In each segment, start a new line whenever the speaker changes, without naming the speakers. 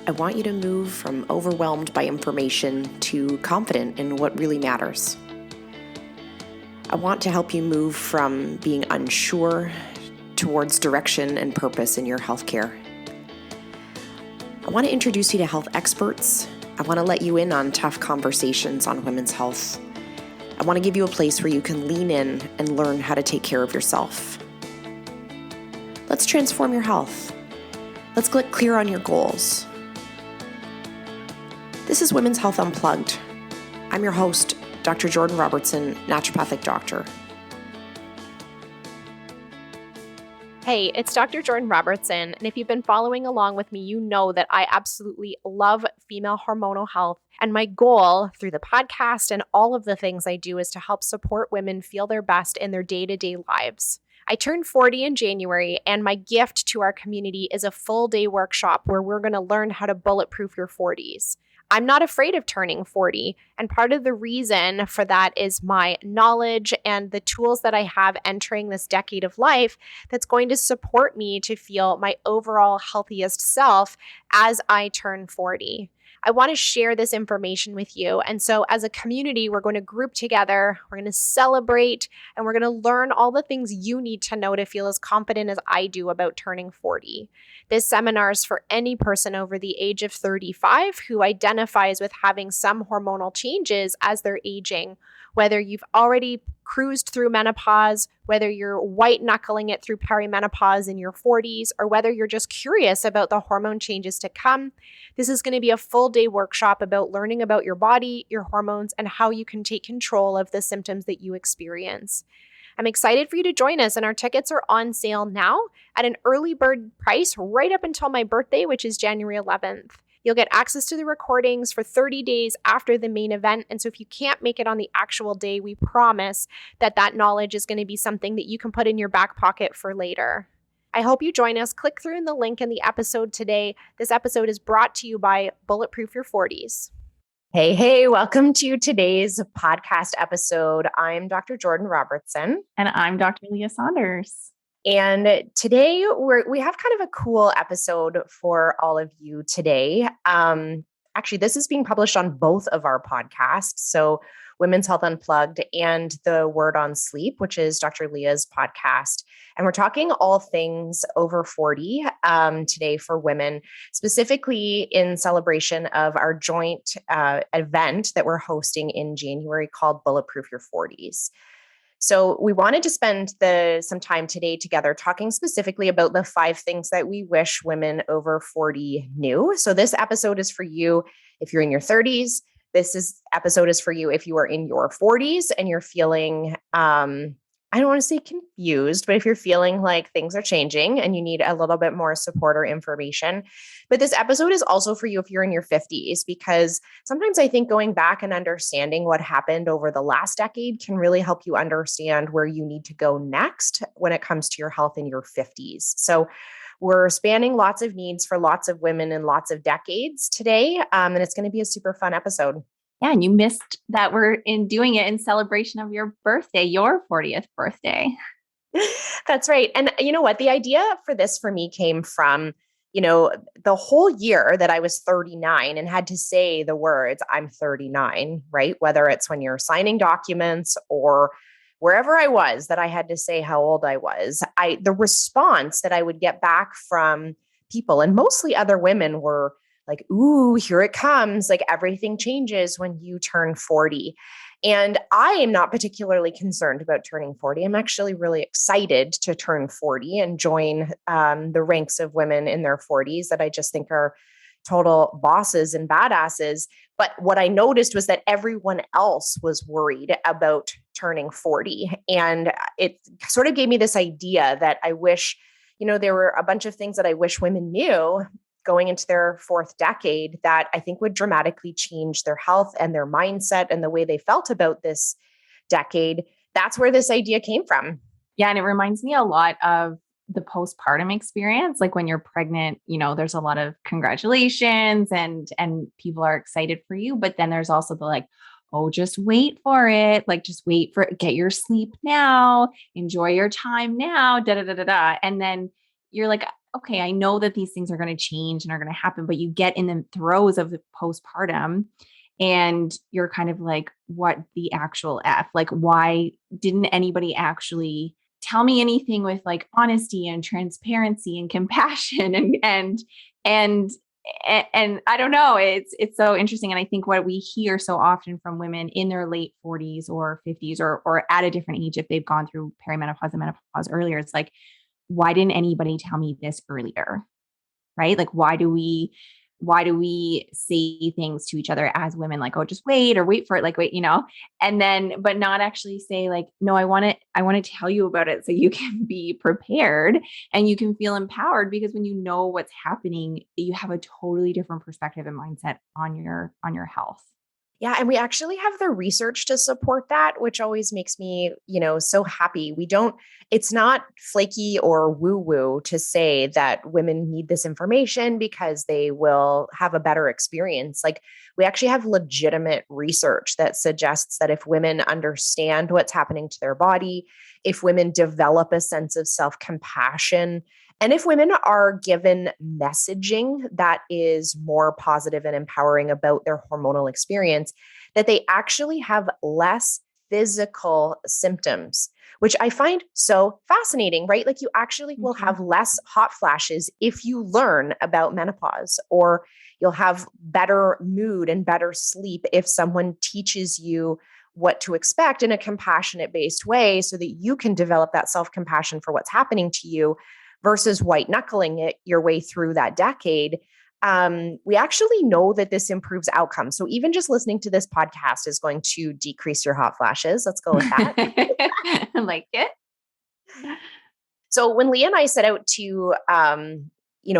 I want you to move from overwhelmed by information to confident in what really matters. I want to help you move from being unsure towards direction and purpose in your healthcare. I want to introduce you to health experts. I want to let you in on tough conversations on women's health. I want to give you a place where you can lean in and learn how to take care of yourself. Let's transform your health. Let's get clear on your goals. This is Women's Health Unplugged. I'm your host, Dr. Jordan Robertson, naturopathic doctor.
Hey, it's Dr. Jordan Robertson, and if you've been following along with me, you know that I absolutely love female hormonal health, and my goal through the podcast and all of the things I do is to help support women feel their best in their day-to-day lives. I turned 40 in January, and my gift to our community is a full-day workshop where we're going to learn how to bulletproof your 40s. I'm not afraid of turning 40, and part of the reason for that is my knowledge and the tools that I have entering this decade of life that's going to support me to feel my overall healthiest self as I turn 40. I want to share this information with you. And so as a community, we're going to group together, we're going to celebrate, and we're going to learn all the things you need to know to feel as confident as I do about turning 40. This seminar is for any person over the age of 35 who identifies with having some hormonal changes as they're aging, whether you've already cruised through menopause, whether you're white knuckling it through perimenopause in your 40s, or whether you're just curious about the hormone changes to come. This is going to be a full day workshop about learning about your body, your hormones, and how you can take control of the symptoms that you experience. I'm excited for you to join us, and our tickets are on sale now at an early bird price right up until my birthday, which is January 11th. You'll get access to the recordings for 30 days after the main event. And so if you can't make it on the actual day, we promise that that knowledge is going to be something that you can put in your back pocket for later. I hope you join us. Click through in the link in the episode today. This episode is brought to you by Bulletproof Your 40s. Hey, welcome to today's podcast episode. I'm Dr. Jordan Robertson.
And I'm Dr. Leigha Saunders.
And today we have kind of a cool episode for all of you today. Actually, this is being published on both of our podcasts. So Women's Health Unplugged and The Word on Sleep, which is Dr. Leah's podcast. And we're talking all things over 40 today for women, specifically in celebration of our joint event that we're hosting in January called Bulletproof Your 40s. So we wanted to spend some time today together talking specifically about the 5 things that we wish women over 40 knew. So this episode is for you if you're in your 30s. Episode is for you if you are in your 40s and you're feeling, I don't want to say confused, but if you're feeling like things are changing and you need a little bit more support or information. But this episode is also for you if you're in your 50s, because sometimes I think going back and understanding what happened over the last decade can really help you understand where you need to go next when it comes to your health in your 50s. So we're spanning lots of needs for lots of women in lots of decades today. And it's going to be a super fun episode.
Yeah, and you missed that we're doing it in celebration of your birthday, your 40th birthday.
That's right. And you know what? The idea for this for me came from, the whole year that I was 39 and had to say the words, I'm 39, right? Whether it's when you're signing documents or wherever I was that I had to say how old I was, the response that I would get back from people and mostly other women were like, ooh, here it comes. Like everything changes when you turn 40. And I am not particularly concerned about turning 40. I'm actually really excited to turn 40 and join the ranks of women in their 40s that I just think are total bosses and badasses. But what I noticed was that everyone else was worried about turning 40. And it sort of gave me this idea that I wish, there were a bunch of things that I wish women knew going into their 4th decade that I think would dramatically change their health and their mindset and the way they felt about this decade. That's where this idea came from.
Yeah. And it reminds me a lot of the postpartum experience. Like when you're pregnant, there's a lot of congratulations and people are excited for you. But then there's also the like, oh, just wait for it. Like, just wait for it. Get your sleep now. Enjoy your time now. Da, da, da, da, da. And then you're like, okay, I know that these things are going to change and are going to happen, but you get in the throes of the postpartum and you're kind of like, what the actual F? Like, why didn't anybody actually tell me anything with like honesty and transparency and compassion and and I don't know, it's so interesting. And I think what we hear so often from women in their late 40s or 50s or at a different age, if they've gone through perimenopause and menopause earlier, it's like, why didn't anybody tell me this earlier? Right? Like, why do we say things to each other as women, like, oh, just wait or wait for it, like, wait, and then, but not actually say like, no, I want to tell you about it so you can be prepared and you can feel empowered, because when you know what's happening, you have a totally different perspective and mindset on your health.
Yeah, and we actually have the research to support that, which always makes me, so happy. It's not flaky or woo-woo to say that women need this information because they will have a better experience. Like, we actually have legitimate research that suggests that if women understand what's happening to their body, if women develop a sense of self-compassion, and if women are given messaging that is more positive and empowering about their hormonal experience, that they actually have less physical symptoms, which I find so fascinating, right? Like, you actually will have less hot flashes if you learn about menopause, or you'll have better mood and better sleep if someone teaches you what to expect in a compassionate based way so that you can develop that self-compassion for what's happening to you versus white knuckling it your way through that decade. We actually know that this improves outcomes. So even just listening to this podcast is going to decrease your hot flashes. Let's go with that.
I like it.
So when Leigha and I set out to,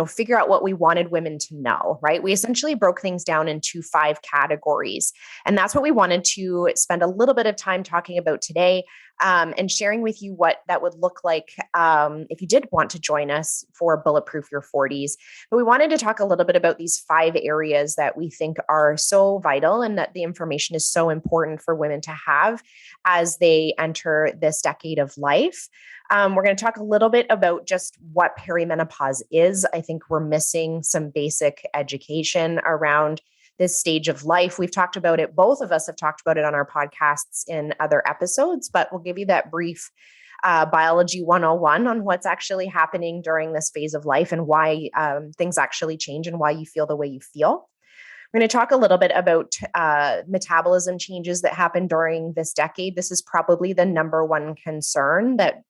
figure out what we wanted women to know, right? We essentially broke things down into 5 categories. And that's what we wanted to spend a little bit of time talking about today, and sharing with you what that would look like if you did want to join us for Bulletproof Your 40s. But we wanted to talk a little bit about these 5 areas that we think are so vital and that the information is so important for women to have as they enter this decade of life. We're going to talk a little bit about just what perimenopause is. I think we're missing some basic education around this stage of life. We've talked about it. Both of us have talked about it on our podcasts in other episodes, but we'll give you that brief biology 101 on what's actually happening during this phase of life and why things actually change and why you feel the way you feel. We're going to talk a little bit about metabolism changes that happen during this decade. This is probably the number one concern that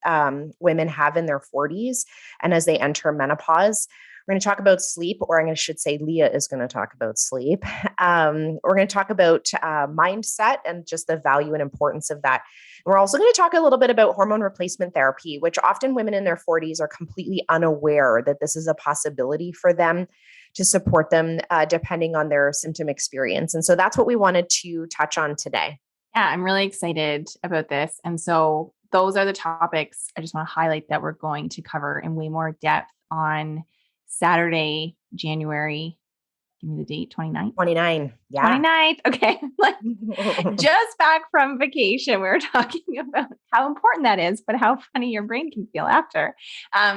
women have in their 40s and as they enter menopause. We're going to talk about sleep, or I should say Leigha is going to talk about sleep. We're going to talk about mindset and just the value and importance of that. And we're also going to talk a little bit about hormone replacement therapy, which often women in their 40s are completely unaware that this is a possibility for them to support them depending on their symptom experience. And so that's what we wanted to touch on today.
Yeah, I'm really excited about this. And so those are the topics I just want to highlight that we're going to cover in way more depth on Saturday, January, give me the date, 29th?
29. Yeah.
29th. Okay. Like, just back from vacation, we were talking about how important that is, but how funny your brain can feel after.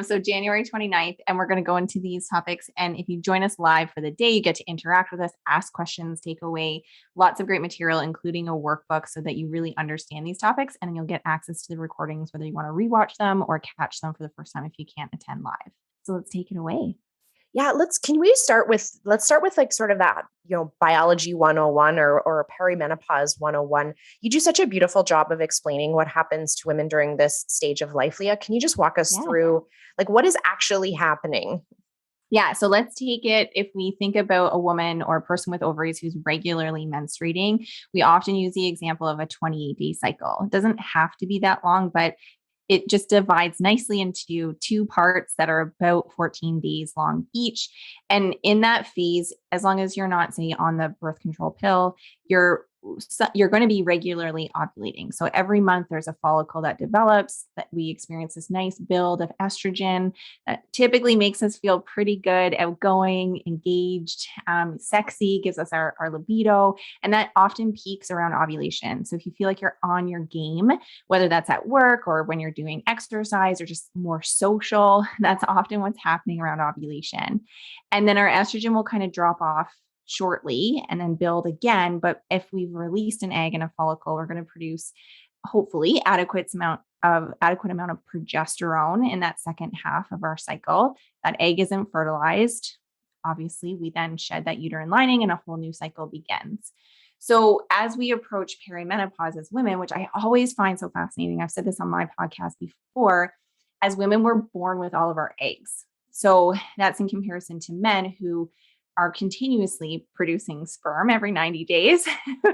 So January 29th, and we're going to go into these topics. And if you join us live for the day, you get to interact with us, ask questions, take away lots of great material, including a workbook so that you really understand these topics. And you'll get access to the recordings, whether you want to rewatch them or catch them for the first time if you can't attend live. So let's take it away.
Yeah, let's start with like sort of that, biology 101 or perimenopause 101. You do such a beautiful job of explaining what happens to women during this stage of life, Leigha. Can you just walk us through like what is actually happening?
Yeah. So let's take it. If we think about a woman or a person with ovaries who's regularly menstruating, we often use the example of a 28-day cycle. It doesn't have to be that long, but it just divides nicely into 2 parts that are about 14 days long each. And in that phase, as long as you're not, say, on the birth control pill, your you're going to be regularly ovulating. So every month there's a follicle that develops, that we experience this nice build of estrogen that typically makes us feel pretty good, outgoing, engaged, sexy, gives us our libido. And that often peaks around ovulation. So if you feel like you're on your game, whether that's at work or when you're doing exercise or just more social, that's often what's happening around ovulation. And then our estrogen will kind of drop off shortly and then build again. But if we've released an egg and a follicle, we're going to produce hopefully adequate amount of progesterone in that second half of our cycle. That egg isn't fertilized. Obviously, we then shed that uterine lining and a whole new cycle begins. So as we approach perimenopause as women, which I always find so fascinating, I've said this on my podcast before, as women, we're born with all of our eggs. So that's in comparison to men who are continuously producing sperm every 90 days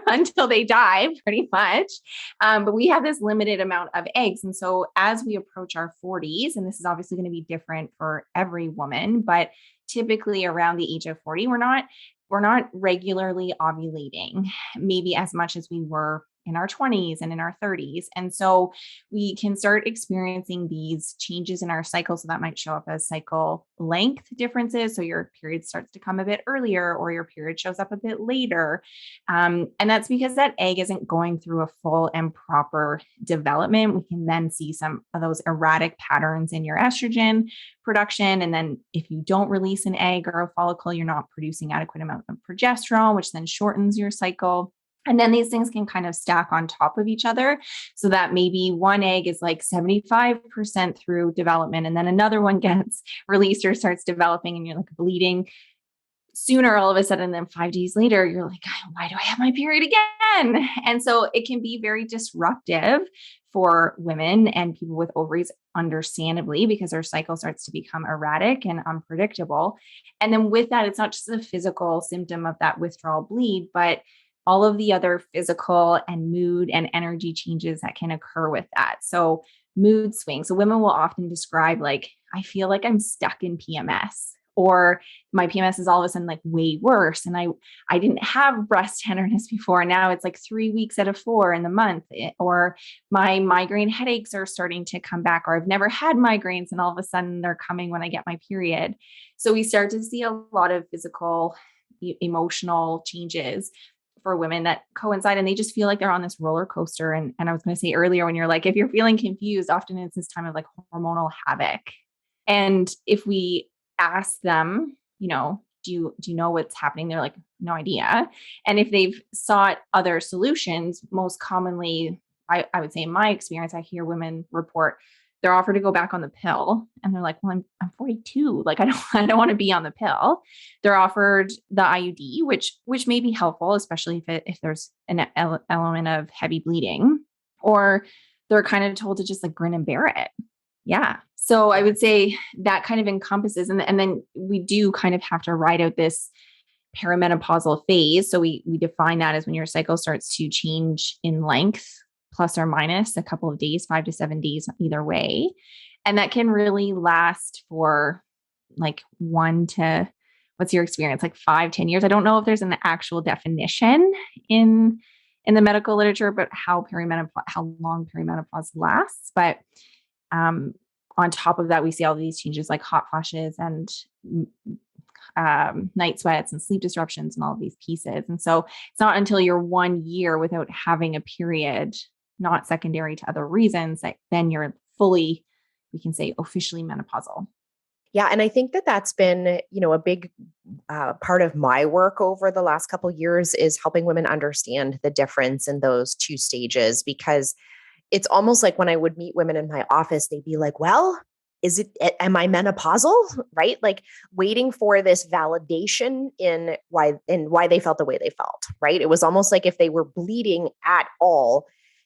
until they die, pretty much. But we have this limited amount of eggs. And so as we approach our 40s, and this is obviously going to be different for every woman, but typically around the age of 40, we're not regularly ovulating, maybe as much as we were in our 20s and in our 30s. And so we can start experiencing these changes in our cycle. So that might show up as cycle length differences. So your period starts to come a bit earlier, or your period shows up a bit later. And that's because that egg isn't going through a full and proper development. We can then see some of those erratic patterns in your estrogen production. And then if you don't release an egg or a follicle, you're not producing adequate amount of progesterone, which then shortens your cycle. And then these things can kind of stack on top of each other, so that maybe one egg is like 75% through development, and then another one gets released or starts developing, and you're like bleeding sooner all of a sudden. Then 5 days later, you're like, why do I have my period again? And so it can be very disruptive for women and people with ovaries, understandably, because their cycle starts to become erratic and unpredictable. And then with that, it's not just the physical symptom of that withdrawal bleed, but all of the other physical and mood and energy changes that can occur with that. So mood swings. So women will often describe like, I feel like I'm stuck in PMS, or my PMS is all of a sudden like way worse. And I didn't have breast tenderness before. And now it's like 3 weeks out of 4 in the month, or my migraine headaches are starting to come back, or I've never had migraines and all of a sudden they're coming when I get my period. So we start to see a lot of physical, emotional changes for women that coincide, and they just feel like they're on this roller coaster. And I was going to say earlier, when you're like, if you're feeling confused, often it's this time of like hormonal havoc. And if we ask them, do you know what's happening? They're like, no idea. And if they've sought other solutions, most commonly, I would say in my experience, I hear women report they're offered to go back on the pill, and they're like, well, I'm 42. Like, I don't want to be on the pill. They're offered the IUD, which may be helpful, especially if there's an element of heavy bleeding, or they're kind of told to just like grin and bear it. Yeah. So I would say that kind of encompasses, and then we do kind of have to ride out this perimenopausal phase. So we define that as when your cycle starts to change in length, plus or minus a couple of days, 5 to 7 days, either way. And that can really last for like 1 to, what's your experience? Like 5, 10 years. I don't know if there's an actual definition in the medical literature, but how long perimenopause lasts. But on top of that, we see all these changes like hot flashes and night sweats and sleep disruptions and all of these pieces. And so it's not until you're 1 year without having a period, not secondary to other reasons, that then you're fully, we can say, officially menopausal.
Yeah. And I think that that's been, a big part of my work over the last couple of years, is helping women understand the difference in those two stages, because it's almost like when I would meet women in my office, they'd be like, well, am I menopausal? Right? Like waiting for this validation in why they felt the way they felt, right? It was almost like if they were bleeding at all,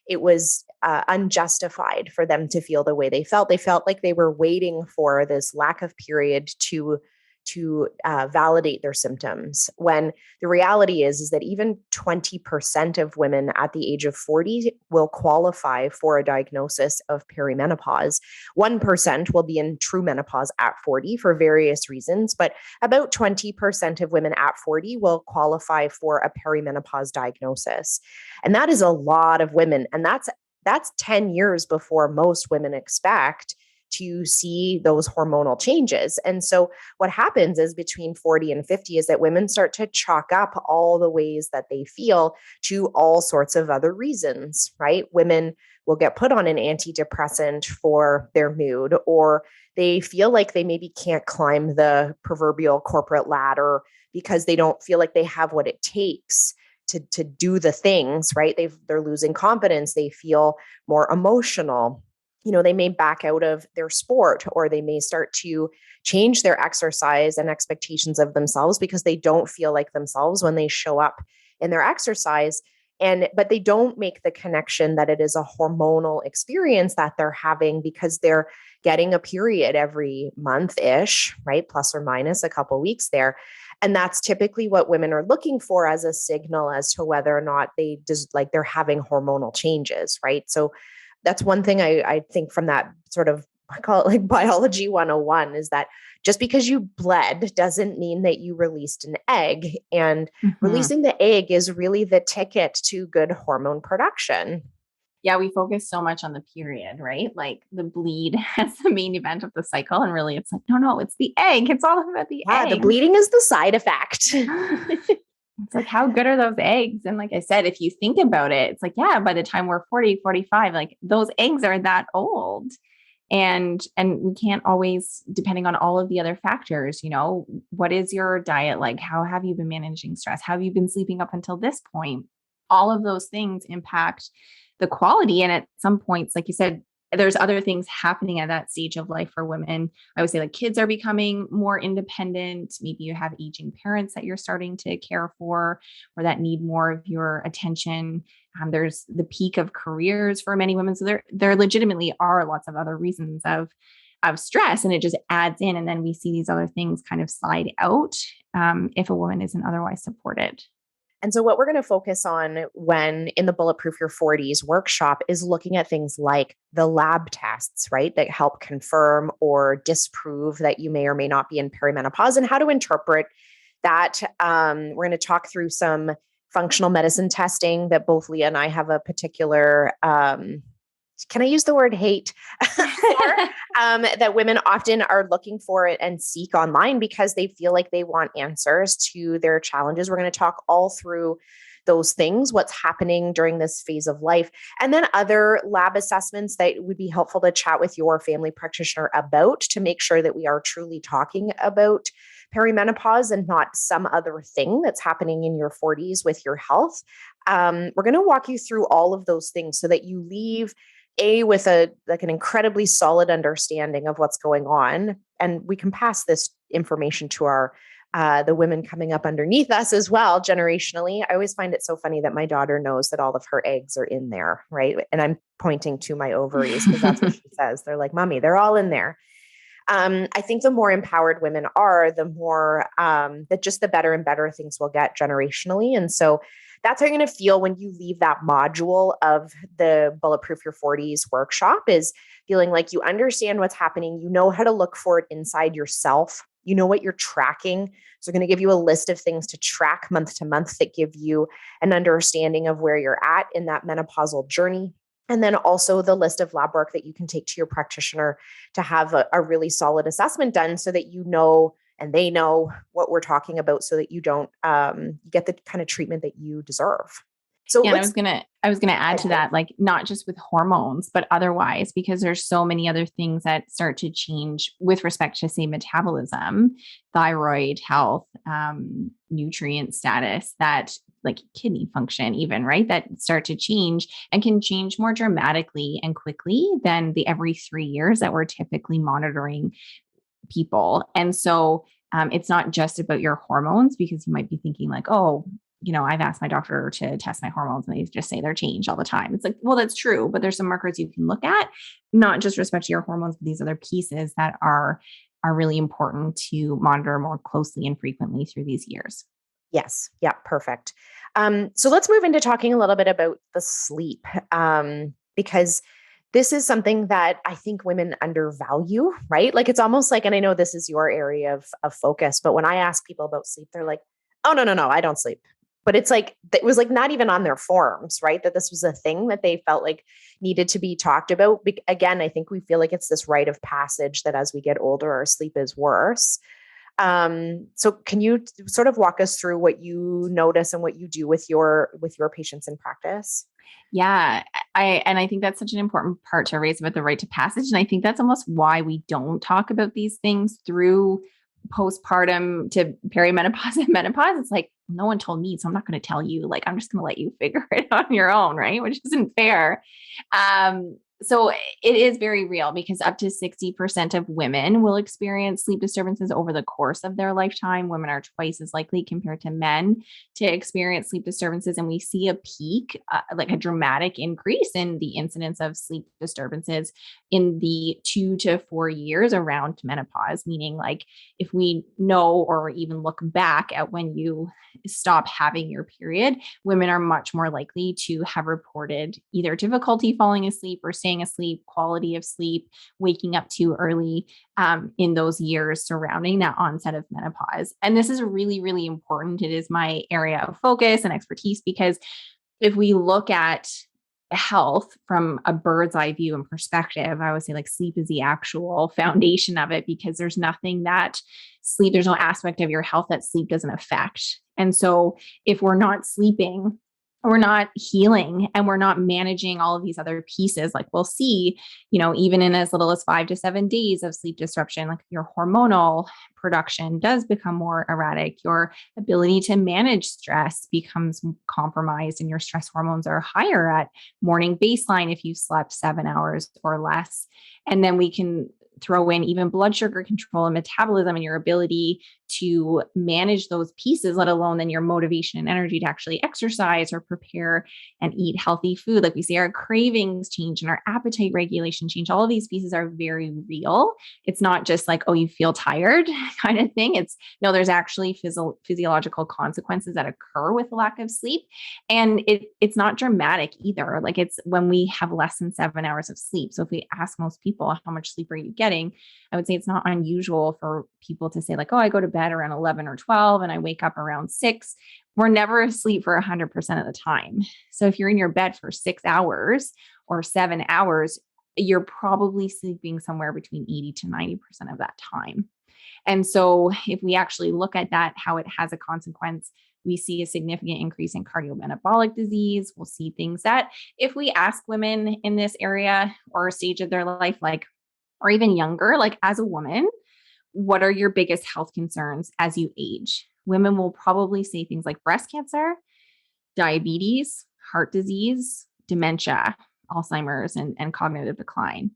it was unjustified for them to feel the way they felt. They felt like they were waiting for this lack of period to to validate their symptoms, when the reality is that even 20% of women at the age of 40 will qualify for a diagnosis of perimenopause. 1% will be in true menopause at 40 for various reasons, but about 20% of women at 40 will qualify for a perimenopause diagnosis. And that is a lot of women. And that's 10 years before most women expect to see those hormonal changes. And so what happens is between 40 and 50 is that women start to chalk up all the ways that they feel to all sorts of other reasons, right? Women will get put on an antidepressant for their mood, or they feel like they maybe can't climb the proverbial corporate ladder because they don't feel like they have what it takes to do the things, right? They're losing confidence. They feel more emotional. They may back out of their sport, or they may start to change their exercise and expectations of themselves because they don't feel like themselves when they show up in their exercise. But they don't make the connection that it is a hormonal experience that they're having because they're getting a period every month-ish, right? Plus or minus a couple weeks there. And that's typically what women are looking for as a signal as to whether or not they're having hormonal changes, right? So that's one thing I think from that sort of, I call it like biology 101, is that just because you bled doesn't mean that you released an egg. And releasing the egg is really the ticket to good hormone production.
Yeah, we focus so much on the period, right? Like the bleed as the main event of the cycle. And really it's like, no, it's the egg. It's all about the egg.
The bleeding is the side effect.
It's like, how good are those eggs? And like I said, if you think about it, it's like, yeah, by the time we're 40, 45, like those eggs are that old. And we can't always, depending on all of the other factors, what is your diet like? How have you been managing stress? How have you been sleeping up until this point? All of those things impact the quality. And at some points, like you said, there's other things happening at that stage of life for women. I would say like kids are becoming more independent. Maybe you have aging parents that you're starting to care for or that need more of your attention. There's the peak of careers for many women. So there legitimately are lots of other reasons of stress, and it just adds in. And then we see these other things kind of slide out if a woman isn't otherwise supported.
And so what we're going to focus on when in the Bulletproof Your 40s workshop is looking at things like the lab tests, right, that help confirm or disprove that you may or may not be in perimenopause and how to interpret that. We're going to talk through some functional medicine testing that both Leigha and I have a particular, can I use the word hate for, that women often are looking for it and seek online because they feel like they want answers to their challenges. We're going to talk all through those things, what's happening during this phase of life, and then other lab assessments that would be helpful to chat with your family practitioner about to make sure that we are truly talking about perimenopause and not some other thing that's happening in your 40s with your health. We're going to walk you through all of those things so that you leave with an incredibly solid understanding of what's going on. And we can pass this information to our the women coming up underneath us as well, generationally. I always find it so funny that my daughter knows that all of her eggs are in there, right? And I'm pointing to my ovaries because that's what she says. They're like, Mommy, they're all in there. I think the more empowered women are, the more that just the better and better things will get generationally. And so that's how you're going to feel when you leave that module of the Bulletproof Your 40s workshop, is feeling like you understand what's happening. You know how to look for it inside yourself. You know what you're tracking. So we're going to give you a list of things to track month to month that give you an understanding of where you're at in that menopausal journey. And then also the list of lab work that you can take to your practitioner to have a really solid assessment done so that you know and they know what we're talking about so that you don't get the kind of treatment that you deserve. So
yeah, I was gonna add to that, like not just with hormones, but otherwise, because there's so many other things that start to change with respect to, say, metabolism, thyroid health, nutrient status, that like kidney function, even, right? That start to change and can change more dramatically and quickly than the every 3 years that we're typically monitoring people. And so it's not just about your hormones, because you might be thinking like, oh, I've asked my doctor to test my hormones and they just say they're changed all the time. It's like, well, that's true, but there's some markers you can look at, not just respect to your hormones, but these other pieces that are are really important to monitor more closely and frequently through these years.
Yes. Yeah. Perfect. So let's move into talking a little bit about the sleep, because this is something that I think women undervalue, right? Like it's almost like, and I know this is your area of focus, but when I ask people about sleep, they're like, oh, no, I don't sleep. But it's like, it was like not even on their forms, right? That this was a thing that they felt like needed to be talked about. Again, I think we feel like it's this rite of passage that as we get older, our sleep is worse. So can you sort of walk us through what you notice and what you do with your patients in practice?
Yeah, I think that's such an important part to raise about the rite to passage. And I think that's almost why we don't talk about these things through postpartum to perimenopause and menopause. It's like, no one told me, so I'm not going to tell you. Like, I'm just going to let you figure it out on your own, right? Which isn't fair. So it is very real because up to 60% of women will experience sleep disturbances over the course of their lifetime. Women are twice as likely compared to men to experience sleep disturbances. And we see a peak, like a dramatic increase in the incidence of sleep disturbances in the 2 to 4 years around menopause, meaning like if we know or even look back at when you stop having your period, women are much more likely to have reported either difficulty falling asleep or staying asleep, quality of sleep, waking up too early in those years surrounding that onset of menopause. And this is really, really important. It is my area of focus and expertise because if we look at health from a bird's eye view and perspective, I would say like sleep is the actual foundation of it because there's nothing that there's no aspect of your health that sleep doesn't affect. And so if we're not sleeping, we're not healing and we're not managing all of these other pieces, like we'll see, even in as little as 5 to 7 days of sleep disruption, like your hormonal production does become more erratic. Your ability to manage stress becomes compromised and your stress hormones are higher at morning baseline if you slept 7 hours or less. And then we can throw in even blood sugar control and metabolism and your ability to manage those pieces, let alone then your motivation and energy to actually exercise or prepare and eat healthy food. Like we see our cravings change and our appetite regulation change. All of these pieces are very real. It's not just like, oh, you feel tired kind of thing. It's no, there's actually physiological consequences that occur with lack of sleep. And it's not dramatic either. Like it's when we have less than 7 hours of sleep. So if we ask most people, how much sleep are you getting? I would say it's not unusual for people to say like, oh, I go to bed around 11 or 12 and I wake up around 6. We're never asleep for 100% of the time. So if you're in your bed for 6 hours or 7 hours, you're probably sleeping somewhere between 80 to 90% of that time. And so if we actually look at that, how it has a consequence, we see a significant increase in cardiometabolic disease. We'll see things that if we ask women in this area or a stage of their life, like, or even younger, like as a woman, what are your biggest health concerns as you age? Women will probably say things like breast cancer, diabetes, heart disease, dementia, Alzheimer's, and cognitive decline.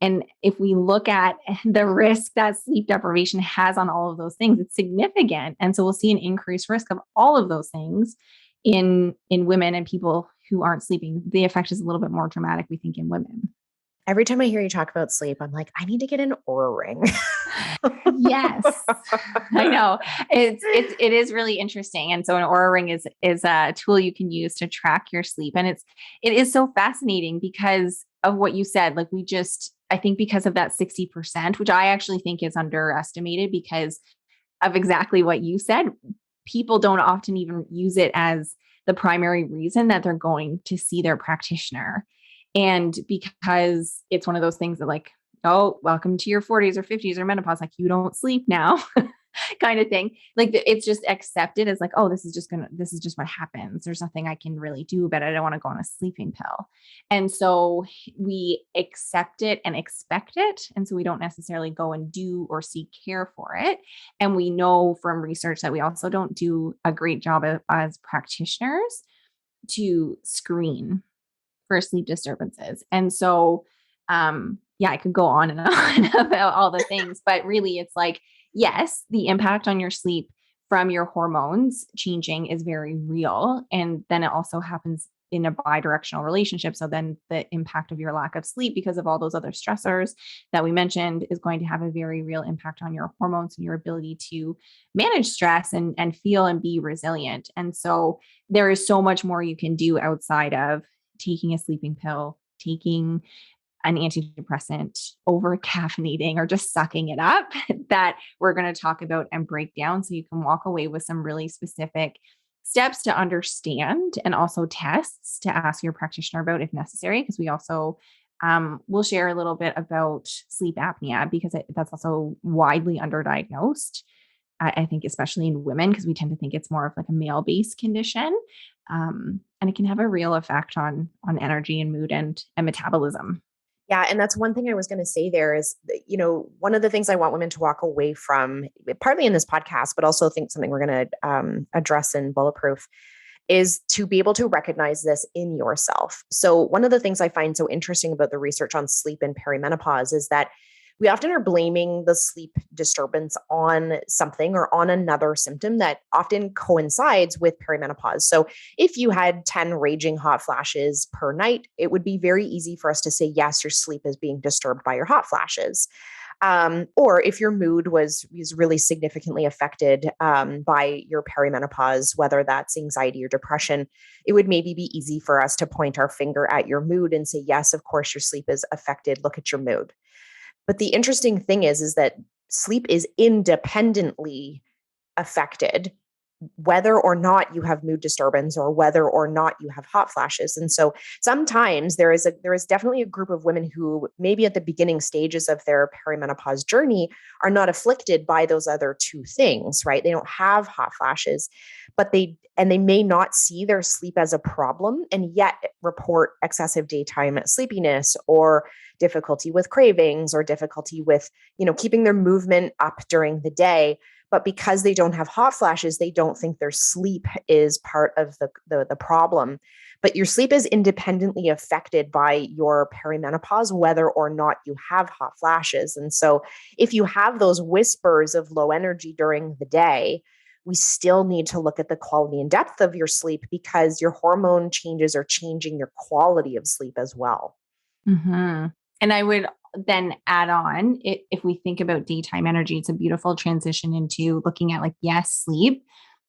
And if we look at the risk that sleep deprivation has on all of those things, it's significant. And so we'll see an increased risk of all of those things in women and people who aren't sleeping. The effect is a little bit more dramatic, we think, in women.
Every time I hear you talk about sleep, I'm like, I need to get an Oura ring.
Yes, I know. It is really interesting. And so an Oura ring is a tool you can use to track your sleep. And it is so fascinating because of what you said. Like I think because of that 60%, which I actually think is underestimated because of exactly what you said, people don't often even use it as the primary reason that they're going to see their practitioner. And because it's one of those things that like, oh, welcome to your 40s or 50s or menopause, like you don't sleep now kind of thing. Like it's just accepted as like, oh, this is just what happens. There's nothing I can really do about it. I don't want to go on a sleeping pill. And so we accept it and expect it. And so we don't necessarily go and do or seek care for it. And we know from research that we also don't do a great job as practitioners to screen for sleep disturbances. And so, I could go on and on about all the things, but really it's like, yes, the impact on your sleep from your hormones changing is very real. And then it also happens in a bidirectional relationship. So then the impact of your lack of sleep because of all those other stressors that we mentioned is going to have a very real impact on your hormones and your ability to manage stress and feel and be resilient. And so there is so much more you can do outside of taking a sleeping pill, taking an antidepressant, over caffeinating, or just sucking it up that we're going to talk about and break down so you can walk away with some really specific steps to understand and also tests to ask your practitioner about if necessary. Because we also will share a little bit about sleep apnea because that's also widely underdiagnosed. I think, especially in women, because we tend to think it's more of like a male-based condition, and it can have a real effect on energy and mood and metabolism.
Yeah. And that's one thing I was going to say there is, one of the things I want women to walk away from, partly in this podcast, but also think something we're going to address in Bulletproof, is to be able to recognize this in yourself. So one of the things I find so interesting about the research on sleep and perimenopause is that we often are blaming the sleep disturbance on something or on another symptom that often coincides with perimenopause. So if you had 10 raging hot flashes per night, it would be very easy for us to say, yes, your sleep is being disturbed by your hot flashes. Or if your mood was really significantly affected by your perimenopause, whether that's anxiety or depression, it would maybe be easy for us to point our finger at your mood and say, yes, of course, your sleep is affected. Look at your mood. But the interesting thing is that sleep is independently affected, whether or not you have mood disturbance or whether or not you have hot flashes. And so sometimes there is definitely a group of women who maybe at the beginning stages of their perimenopause journey are not afflicted by those other two things, right? They don't have hot flashes, but they may not see their sleep as a problem and yet report excessive daytime sleepiness or difficulty with cravings or difficulty with, keeping their movement up during the day. But because they don't have hot flashes, they don't think their sleep is part of the problem. But your sleep is independently affected by your perimenopause, whether or not you have hot flashes. And so if you have those whispers of low energy during the day, we still need to look at the quality and depth of your sleep because your hormone changes are changing your quality of sleep as well.
Mm-hmm. And I would then add on, if we think about daytime energy, it's a beautiful transition into looking at like, yes, sleep.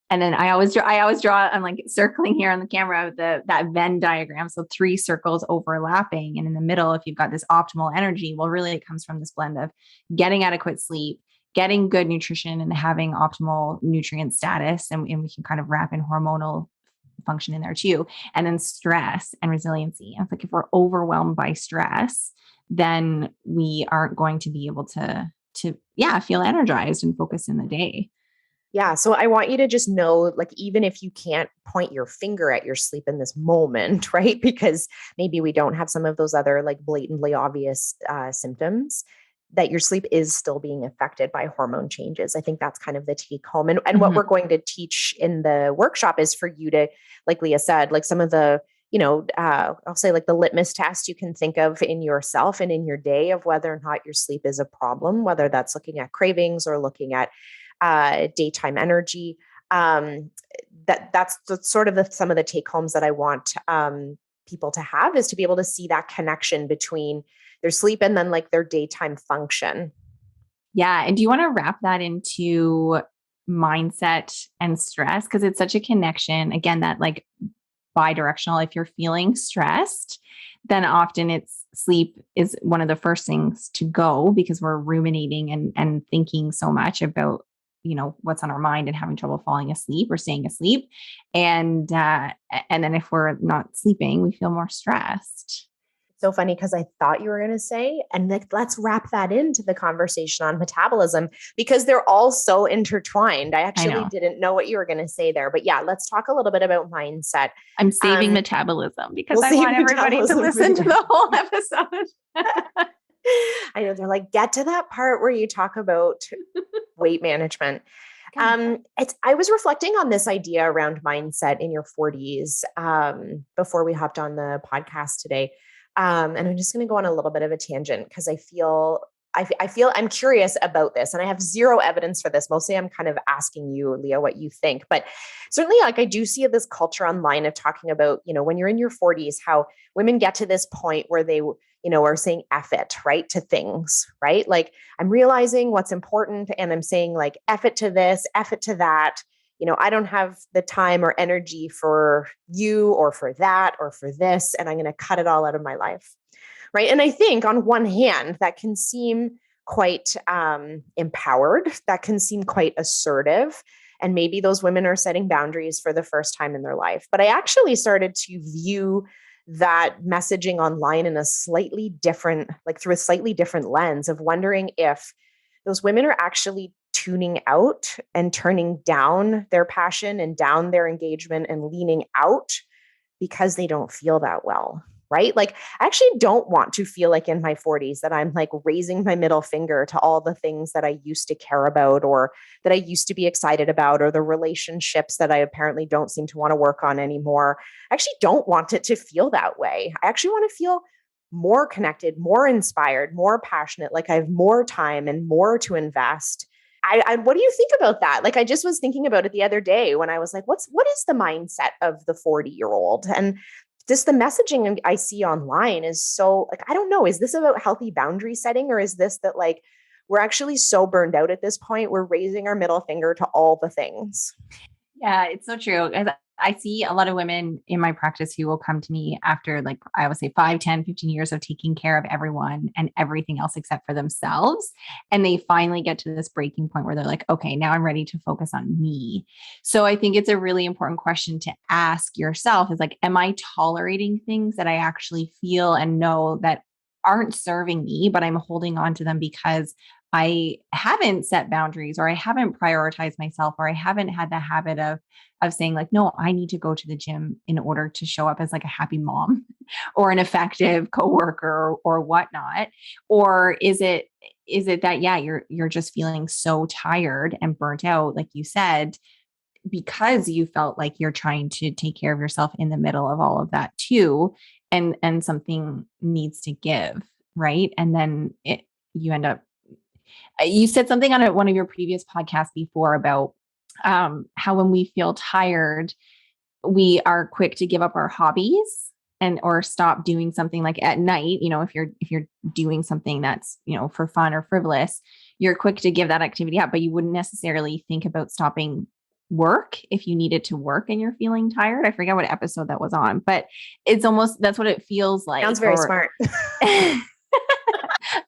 And then I always draw, I'm like circling here on the camera, that Venn diagram. So 3 circles overlapping. And in the middle, if you've got this optimal energy, well, really it comes from this blend of getting adequate sleep, getting good nutrition, and having optimal nutrient status. And we can kind of wrap in hormonal function in there too. And then stress and resiliency. And it's like, if we're overwhelmed by stress, then we aren't going to be able to feel energized and focus in the day.
Yeah. So I want you to just know, like, even if you can't point your finger at your sleep in this moment, right? Because maybe we don't have some of those other like blatantly obvious symptoms, that your sleep is still being affected by hormone changes. I think that's kind of the take home. And what we're going to teach in the workshop is for you to, like Leigha said, like some of the, I'll say like the litmus test you can think of in yourself and in your day of whether or not your sleep is a problem, whether that's looking at cravings or looking at daytime energy. That's sort of some of the take homes that I want people to have, is to be able to see that connection between their sleep and then like their daytime function.
Yeah. And do you want to wrap that into mindset and stress? Because it's such a connection. Again, that like bidirectional. If you're feeling stressed, then often it's sleep is one of the first things to go because we're ruminating and thinking so much about, what's on our mind and having trouble falling asleep or staying asleep. And then if we're not sleeping, we feel more stressed.
So funny because I thought you were going to say, and let's wrap that into the conversation on metabolism because they're all so intertwined. I actually didn't know what you were going to say there, but yeah, let's talk a little bit about mindset.
I'm saving metabolism because I want everybody to listen to the whole episode.
I know they're like, get to that part where you talk about weight management. I was reflecting on this idea around mindset in your 40s before we hopped on the podcast today. And I'm just going to go on a little bit of a tangent because I feel I feel I'm curious about this, and I have zero evidence for this. Mostly I'm kind of asking you, Leigha, what you think, but certainly like I do see this culture online of talking about, when you're in your 40s, how women get to this point where they, are saying F it, right, to things, right? Like I'm realizing what's important and I'm saying like F it to this, F it to that. I don't have the time or energy for you or for that or for this, and I'm going to cut it all out of my life. Right. And I think on one hand, that can seem quite empowered, that can seem quite assertive. And maybe those women are setting boundaries for the first time in their life. But I actually started to view that messaging online in a slightly different, like through a slightly different lens of wondering if those women are actually tuning out and turning down their passion and down their engagement and leaning out because they don't feel that well. Right? Like, I actually don't want to feel like in my 40s that I'm like raising my middle finger to all the things that I used to care about or that I used to be excited about or the relationships that I apparently don't seem to want to work on anymore. I actually don't want it to feel that way. I actually want to feel more connected, more inspired, more passionate, like I have more time and more to invest. What do you think about that? Like, I just was thinking about it the other day when I was like, what is the mindset of the 40-year-old? And just the messaging I see online is so like, I don't know, is this about healthy boundary setting, or is this that like, we're actually so burned out at this point, we're raising our middle finger to all the things?
Yeah, it's so true. I see a lot of women in my practice who will come to me after, like, I would say 5, 10, 15 years of taking care of everyone and everything else except for themselves. And they finally get to this breaking point where they're like, okay, now I'm ready to focus on me. So I think it's a really important question to ask yourself is like, am I tolerating things that I actually feel and know that aren't serving me, but I'm holding on to them because I haven't set boundaries or I haven't prioritized myself or I haven't had the habit of saying like, no, I need to go to the gym in order to show up as like a happy mom or an effective coworker or whatnot. Or is it that, yeah, you're just feeling so tired and burnt out, like you said, because you felt like you're trying to take care of yourself in the middle of all of that too. And something needs to give. Right. And then you end up, you said something on one of your previous podcasts before about how when we feel tired, we are quick to give up our hobbies and or stop doing something like at night. If you're doing something that's, for fun or frivolous, you're quick to give that activity up, but you wouldn't necessarily think about stopping work if you needed to work and you're feeling tired. I forget what episode that was on, but it's almost, that's what it feels like.
Sounds very smart.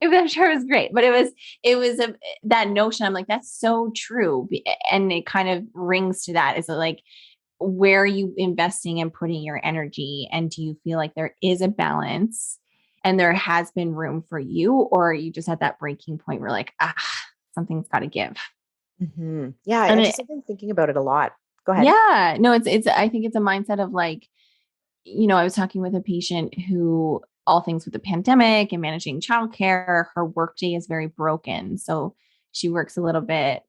I'm sure it was great, but it was that notion. I'm like, that's so true. And it kind of rings to that. Is it like, where are you investing and putting your energy? And do you feel like there is a balance and there has been room for you? Or are you just at that breaking point where like, something's got to give?
Mm-hmm. Yeah.
And
I've been thinking about it a lot. Go ahead.
Yeah, no, I think it's a mindset of like, I was talking with a patient who, all things with the pandemic and managing childcare, her workday is very broken. So she works a little bit,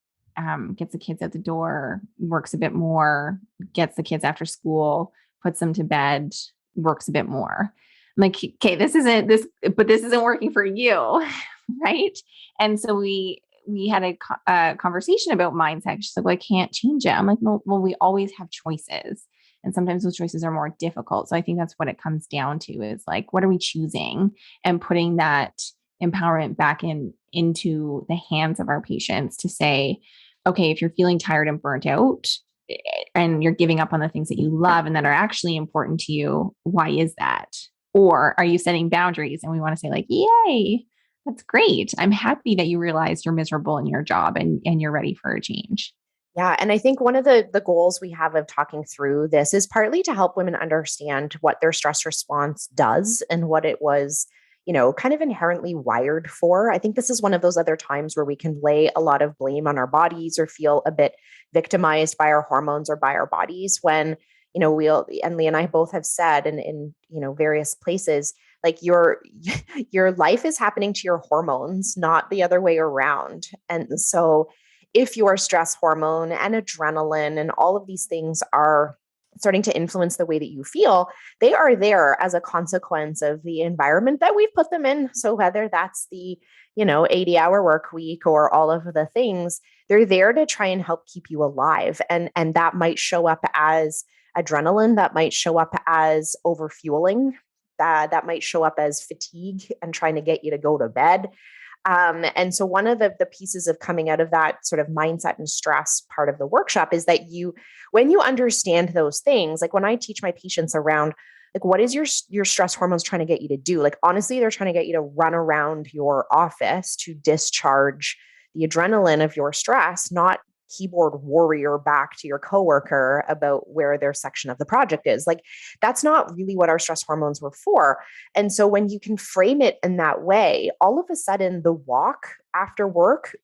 gets the kids at the door, works a bit more, gets the kids after school, puts them to bed, works a bit more. I'm like, okay, this isn't working for you. Right. And so we had a conversation about mindset. She's like, well, I can't change it. I'm like, no, well, we always have choices. And sometimes those choices are more difficult. So I think that's what it comes down to is like, what are we choosing and putting that empowerment back into the hands of our patients to say, okay, if you're feeling tired and burnt out and you're giving up on the things that you love and that are actually important to you, why is that? Or are you setting boundaries? And we want to say like, yay, that's great. I'm happy that you realized you're miserable in your job and you're ready for a change.
Yeah. And I think one of the goals we have of talking through this is partly to help women understand what their stress response does and what it was, kind of inherently wired for. I think this is one of those other times where we can lay a lot of blame on our bodies or feel a bit victimized by our hormones or by our bodies when, and Leigha and I both have said in various places, like your life is happening to your hormones, not the other way around. And so if your stress hormone and adrenaline and all of these things are
starting to influence the way that you feel, they are there as a consequence of the environment that we've put them in. So whether that's the, 80-hour work week or all of the things, they're there to try and help keep you alive. And that might show up as adrenaline, that might show up as overfueling, that might show up as fatigue and trying to get you to go to bed. And so one of the pieces of coming out of that sort of mindset and stress part of the workshop is that when you understand those things, like when I teach my patients around, like, what is your stress hormones trying to get you to do? Like, honestly, they're trying to get you to run around your office to discharge the adrenaline of your stress, not keyboard warrior back to your coworker about where their section of the project is. Like, that's not really what our stress hormones were for. And so when you can frame it in that way, all of a sudden the walk after work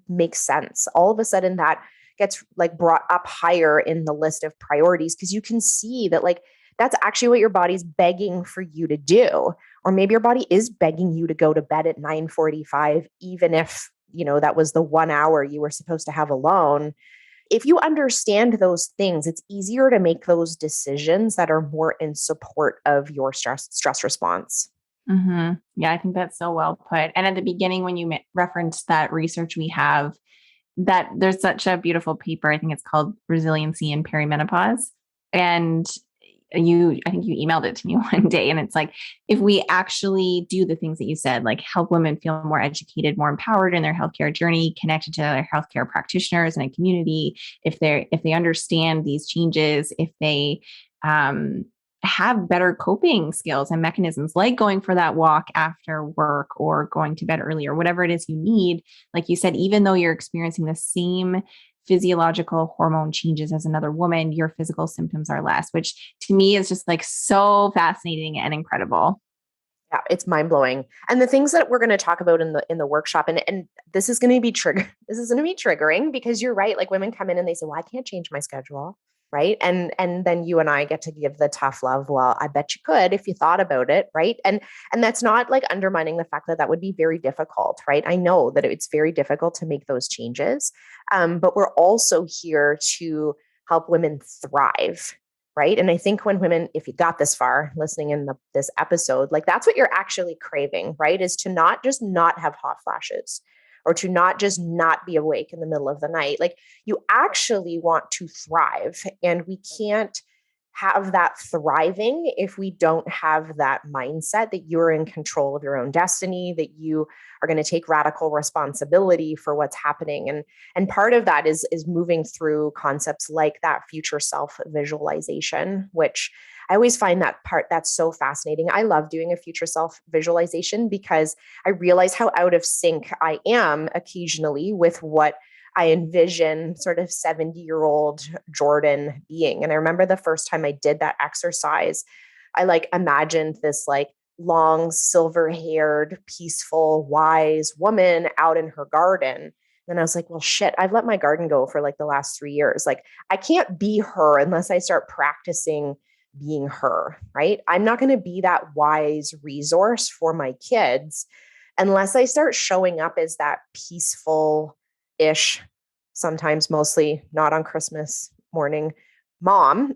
makes sense. All of a sudden that gets like brought up higher in the list of priorities, because you can see that like that's actually what your body's begging for you to do. Or maybe your body is begging you to go to bed at 9:45, even if that was the 1 hour you were supposed to have alone. If you understand those things, it's easier to make those decisions that are more in support of your stress response.
Mm-hmm. Yeah, I think that's so well put. And at the beginning, when you referenced that research we have, that there's such a beautiful paper, I think it's called Resiliency and Perimenopause. And I think you emailed it to me one day, and it's like, if we actually do the things that you said, like help women feel more educated, more empowered in their healthcare journey, connected to other healthcare practitioners and a community, if they understand these changes, if they have better coping skills and mechanisms, like going for that walk after work or going to bed early or whatever it is you need, like you said, even though you're experiencing the same physiological hormone changes as another woman, your physical symptoms are less, which to me is just like so fascinating and incredible.
Yeah, it's mind blowing. And the things that we're going to talk about in the workshop, and this is going to be this is going to be triggering, because you're right. Like, women come in and they say, "Well, I can't change my schedule." Right. And then you and I get to give the tough love. Well, I bet you could if you thought about it. Right. And that's not like undermining the fact that would be very difficult. Right. I know that it's very difficult to make those changes. But we're also here to help women thrive. Right. And I think when women, if you got this far listening in this episode, like, that's what you're actually craving, right? Is to not just not have hot flashes, or to not just not be awake in the middle of the night. Like, you actually want to thrive. And we can't have that thriving if we don't have that mindset that you're in control of your own destiny, that you are going to take radical responsibility for what's happening. And part of that is moving through concepts like that future self visualization, which I always find that part that's so fascinating. I love doing a future self visualization because I realize how out of sync I am occasionally with what I envision sort of 70-year-old Jordan being. And I remember the first time I did that exercise, I like imagined this like long, silver-haired, peaceful, wise woman out in her garden. And I was like, well, shit, I've let my garden go for like the last 3 years. Like, I can't be her unless I start practicing being her, right? I'm not going to be that wise resource for my kids unless I start showing up as that peaceful-ish, sometimes mostly not on Christmas morning, mom.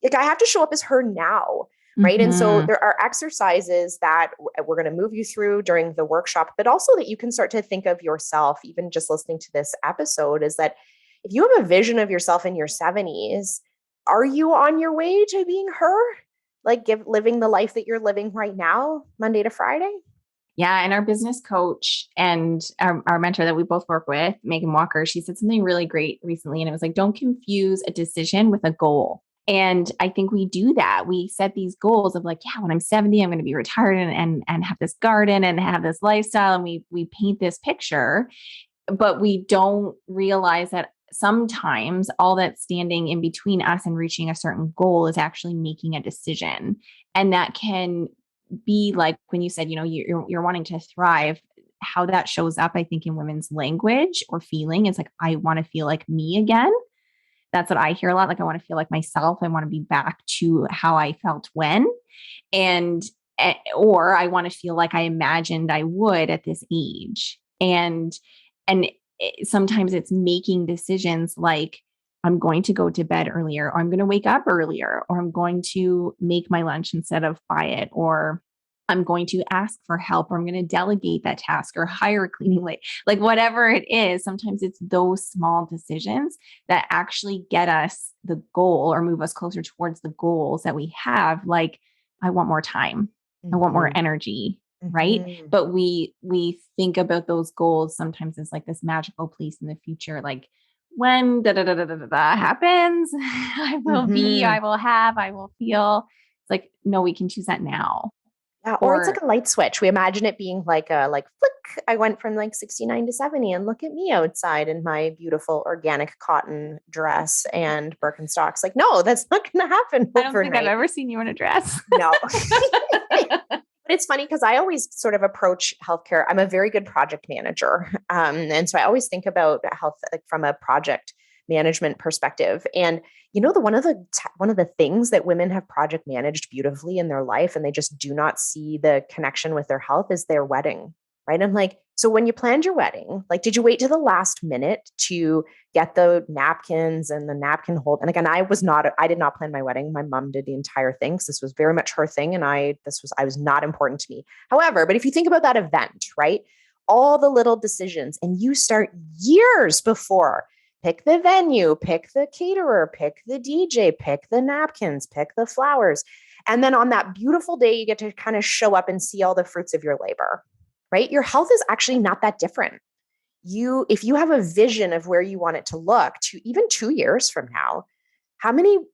Like, I have to show up as her now. Right. Mm-hmm. And so there are exercises that we're going to move you through during the workshop, but also that you can start to think of yourself, even just listening to this episode, is that if you have a vision of yourself in your 70s, are you on your way to being her? Like, living the life that you're living right now, Monday to Friday?
Yeah. And our business coach and our mentor that we both work with, Megan Walker, she said something really great recently. And it was like, don't confuse a decision with a goal. And I think we do that. We set these goals of like, yeah, when I'm 70, I'm going to be retired and have this garden and have this lifestyle. And we paint this picture, but we don't realize that sometimes all that's standing in between us and reaching a certain goal is actually making a decision. And that can be like when you said, you're wanting to thrive, how that shows up, I think, in women's language or feeling is like, I want to feel like me again. That's what I hear a lot. Like, I want to feel like myself. I want to be back to how I felt when, or I want to feel like I imagined I would at this age. And sometimes it's making decisions like, I'm going to go to bed earlier, or I'm going to wake up earlier, or I'm going to make my lunch instead of buy it, or I'm going to ask for help, or I'm going to delegate that task or hire a cleaning lady, like whatever it is. Sometimes it's those small decisions that actually get us the goal or move us closer towards the goals that we have. Like, I want more time. I want more energy. Right. But we think about those goals sometimes as like this magical place in the future. Like, when happens, I will be, I will have, I will feel. It's like, no, we can choose that now.
Yeah, or it's like a light switch. We imagine it being like a flick. I went from like 69 to 70 and look at me outside in my beautiful organic cotton dress and Birkenstocks. Like, no, that's not going to happen
I don't think I've ever seen you in a dress.
No. But it's funny because I always sort of approach healthcare. I'm a very good project manager. And so I always think about health like from a project management perspective. And one of the things that women have project managed beautifully in their life, and they just do not see the connection with their health, is their wedding. Right. I'm like, so when you planned your wedding, like, did you wait to the last minute to get the napkins and the napkin hold? And again, I did not plan my wedding. My mom did the entire thing. So this was very much her thing. And I was not important to me. However, but if you think about that event, right, all the little decisions, and you start years before, pick the venue, pick the caterer, pick the DJ, pick the napkins, pick the flowers. And then on that beautiful day, you get to kind of show up and see all the fruits of your labor. Right? Your health is actually not that different. If you have a vision of where you want it to look to even 2 years from now,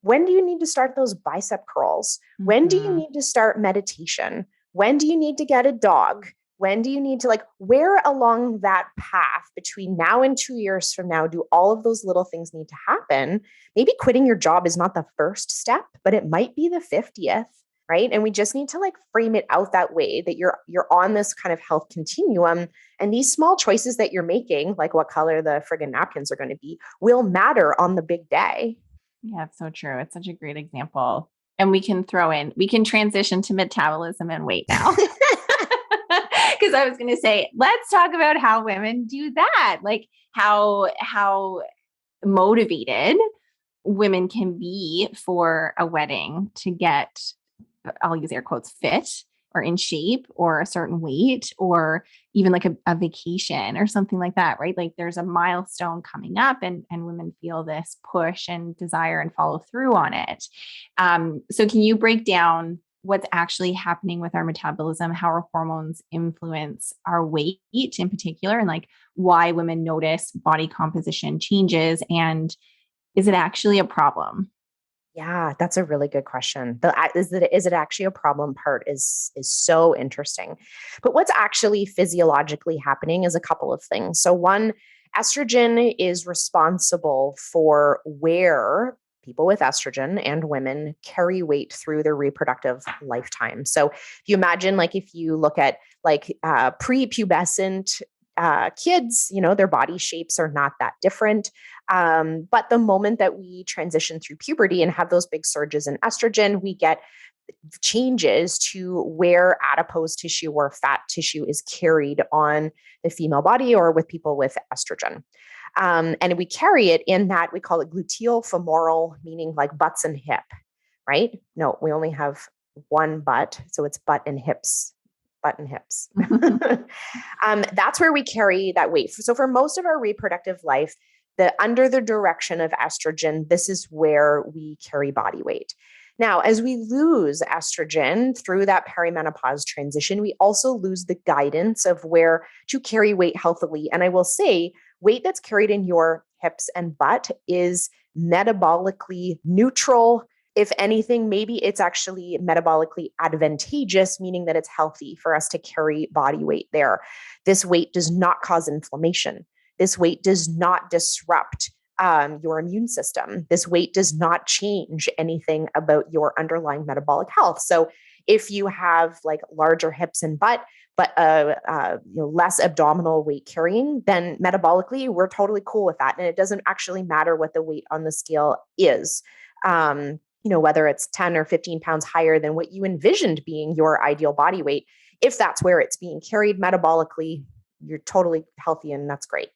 when do you need to start those bicep curls? When do you need to start meditation? When do you need to get a dog? When do you need to where along that path between now and 2 years from now, do all of those little things need to happen? Maybe quitting your job is not the first step, but it might be the 50th. Right. And we just need to frame it out that way, that you're on this kind of health continuum. And these small choices that you're making, like what color the friggin' napkins are going to be, will matter on the big day.
Yeah, it's so true. It's such a great example. And we can transition to metabolism and weight now. Because I was going to say, let's talk about how women do that. Like how motivated women can be for a wedding to get, I'll use air quotes, fit or in shape or a certain weight, or even like a vacation or something like that, right? Like there's a milestone coming up and women feel this push and desire and follow through on it. So can you break down what's actually happening with our metabolism, how our hormones influence our weight in particular, and like why women notice body composition changes, and is it actually a problem?
Yeah, that's a really good question. Is it actually a problem part is so interesting. But what's actually physiologically happening is a couple of things. So one, estrogen is responsible for where people with estrogen and women carry weight through their reproductive lifetime. So if you imagine, if you look at prepubescent kids, their body shapes are not that different. But the moment that we transition through puberty and have those big surges in estrogen, we get changes to where adipose tissue or fat tissue is carried on the female body or with people with estrogen. And we carry it in that we call it gluteal femoral, meaning like butts and hip, right? No, we only have one butt. So it's butt and hips. Butt and hips. That's where we carry that weight. So for most of our reproductive life, under the direction of estrogen, this is where we carry body weight. Now, as we lose estrogen through that perimenopause transition, we also lose the guidance of where to carry weight healthily. And I will say, weight that's carried in your hips and butt is metabolically neutral. If anything, maybe it's actually metabolically advantageous, meaning that it's healthy for us to carry body weight there. This weight does not cause inflammation. This weight does not disrupt your immune system. This weight does not change anything about your underlying metabolic health. So if you have larger hips and butt, but less abdominal weight carrying, then metabolically, we're totally cool with that. And it doesn't actually matter what the weight on the scale is. Whether it's 10 or 15 pounds higher than what you envisioned being your ideal body weight, if that's where it's being carried metabolically, you're totally healthy and that's great.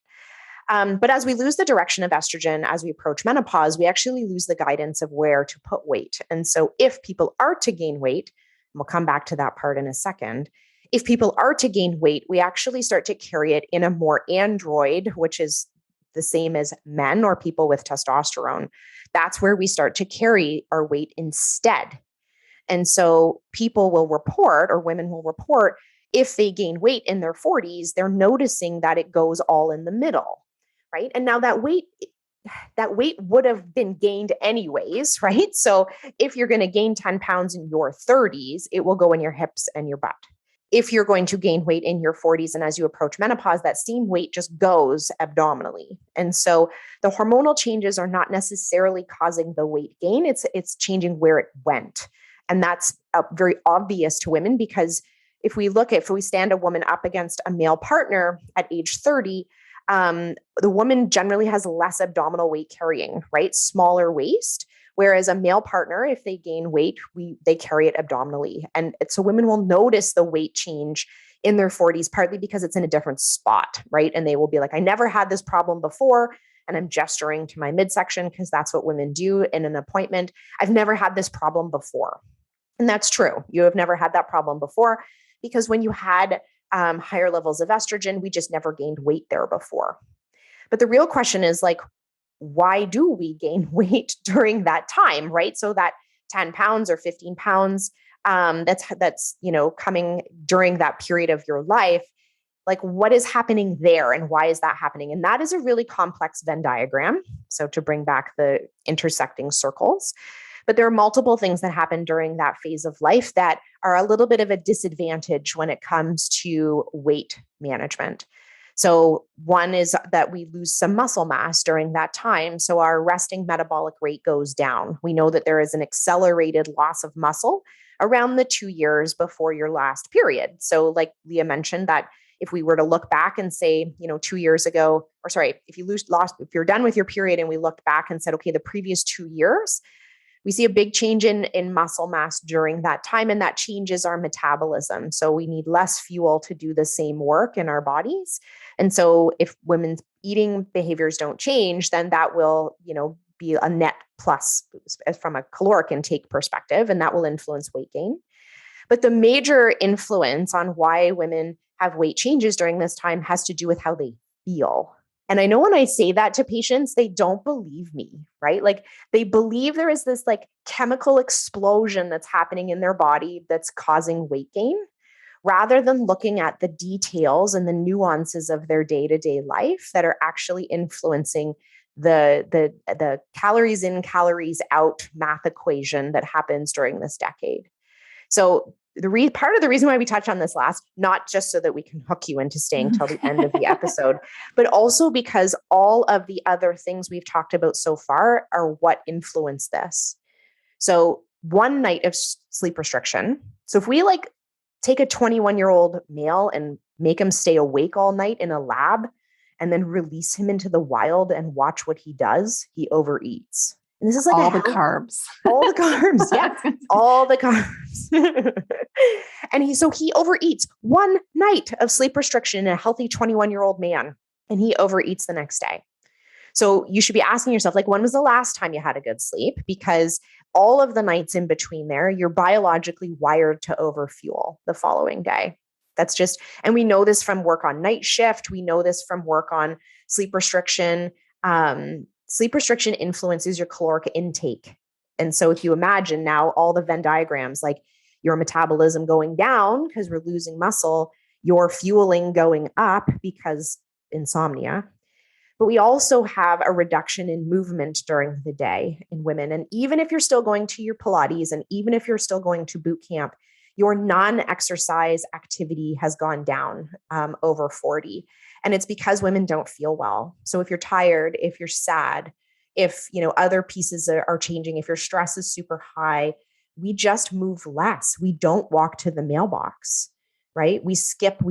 But as we lose the direction of estrogen, as we approach menopause, we actually lose the guidance of where to put weight. And so if people are to gain weight, and we'll come back to that part in a second, if people are to gain weight, we actually start to carry it in a more android, which is the same as men or people with testosterone. That's where we start to carry our weight instead. And so people will report, or women will report, if they gain weight in their 40s, they're noticing that it goes all in the middle, right? And now that weight would have been gained anyways, right? So if you're going to gain 10 pounds in your 30s, it will go in your hips and your butt. If you're going to gain weight in your 40s and as you approach menopause, that same weight just goes abdominally. And so the hormonal changes are not necessarily causing the weight gain. It's changing where it went. And that's very obvious to women because if we stand a woman up against a male partner at age 30, the woman generally has less abdominal weight carrying, right? Smaller waist. Whereas a male partner, if they gain weight, they carry it abdominally. And so women will notice the weight change in their 40s, partly because it's in a different spot, right? And they will be like, I never had this problem before. And I'm gesturing to my midsection because that's what women do in an appointment. I've never had this problem before. And that's true. You have never had that problem before because when you had higher levels of estrogen, we just never gained weight there before. But the real question is like, why do we gain weight during that time, right? So that 10 pounds or 15 pounds, that's coming during that period of your life, like what is happening there and why is that happening? And that is a really complex Venn diagram. So to bring back the intersecting circles, but there are multiple things that happen during that phase of life that are a little bit of a disadvantage when it comes to weight management. So one is that we lose some muscle mass during that time. So our resting metabolic rate goes down. We know that there is an accelerated loss of muscle around the 2 years before your last period. So like Leigha mentioned that if we were to look back and say, 2 years ago, or sorry, if you're done with your period and we looked back and said, okay, the previous 2 years, we see a big change in muscle mass during that time, and that changes our metabolism. So we need less fuel to do the same work in our bodies. And so if women's eating behaviors don't change, then that will, be a net plus from a caloric intake perspective, and that will influence weight gain. But the major influence on why women have weight changes during this time has to do with how they feel. And I know when I say that to patients, they don't believe me, right? Like they believe there is this like chemical explosion that's happening in their body that's causing weight gain, rather than looking at the details and the nuances of their day-to-day life that are actually influencing the calories in, calories out math equation that happens during this decade. So part of the reason why we touch on this last, not just so that we can hook you into staying till the end of the episode, but also because all of the other things we've talked about so far are what influence this. So one night of sleep restriction. So if we take a 21-year-old male and make him stay awake all night in a lab and then release him into the wild and watch what he does, he overeats. And this is like
all the carbs.
All the carbs. Yeah. All the carbs. And he overeats one night of sleep restriction in a healthy 21-year-old man, and he overeats the next day. So you should be asking yourself, when was the last time you had a good sleep? Because all of the nights in between there, you're biologically wired to overfuel the following day. And we know this from work on night shift. We know this from work on sleep restriction. Sleep restriction influences your caloric intake. And so if you imagine now all the Venn diagrams, like your metabolism going down because we're losing muscle, your fueling going up because insomnia. But we also have a reduction in movement during the day in women. And even if you're still going to your Pilates and even if you're still going to boot camp, your non-exercise activity has gone down over 40. And it's because women don't feel well. So if you're tired, if you're sad, if other pieces are changing, if your stress is super high, we just move less. We don't walk to the mailbox, right? We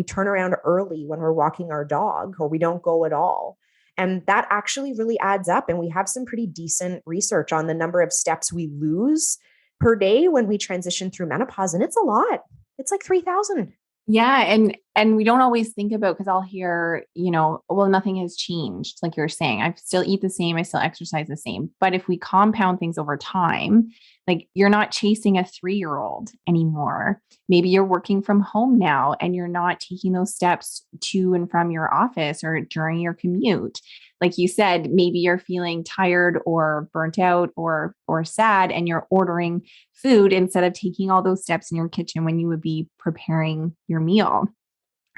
turn around early when we're walking our dog, or we don't go at all. And that actually really adds up. And we have some pretty decent research on the number of steps we lose per day when we transition through menopause. And it's a lot. It's like 3,000.
Yeah. And And we don't always think about, because I'll hear, well, nothing has changed. Like you're saying, I still eat the same, I still exercise the same. But if we compound things over time, like you're not chasing a 3-year-old anymore. Maybe you're working from home now and you're not taking those steps to and from your office or during your commute. Like you said, maybe you're feeling tired or burnt out or sad, and you're ordering food instead of taking all those steps in your kitchen when you would be preparing your meal.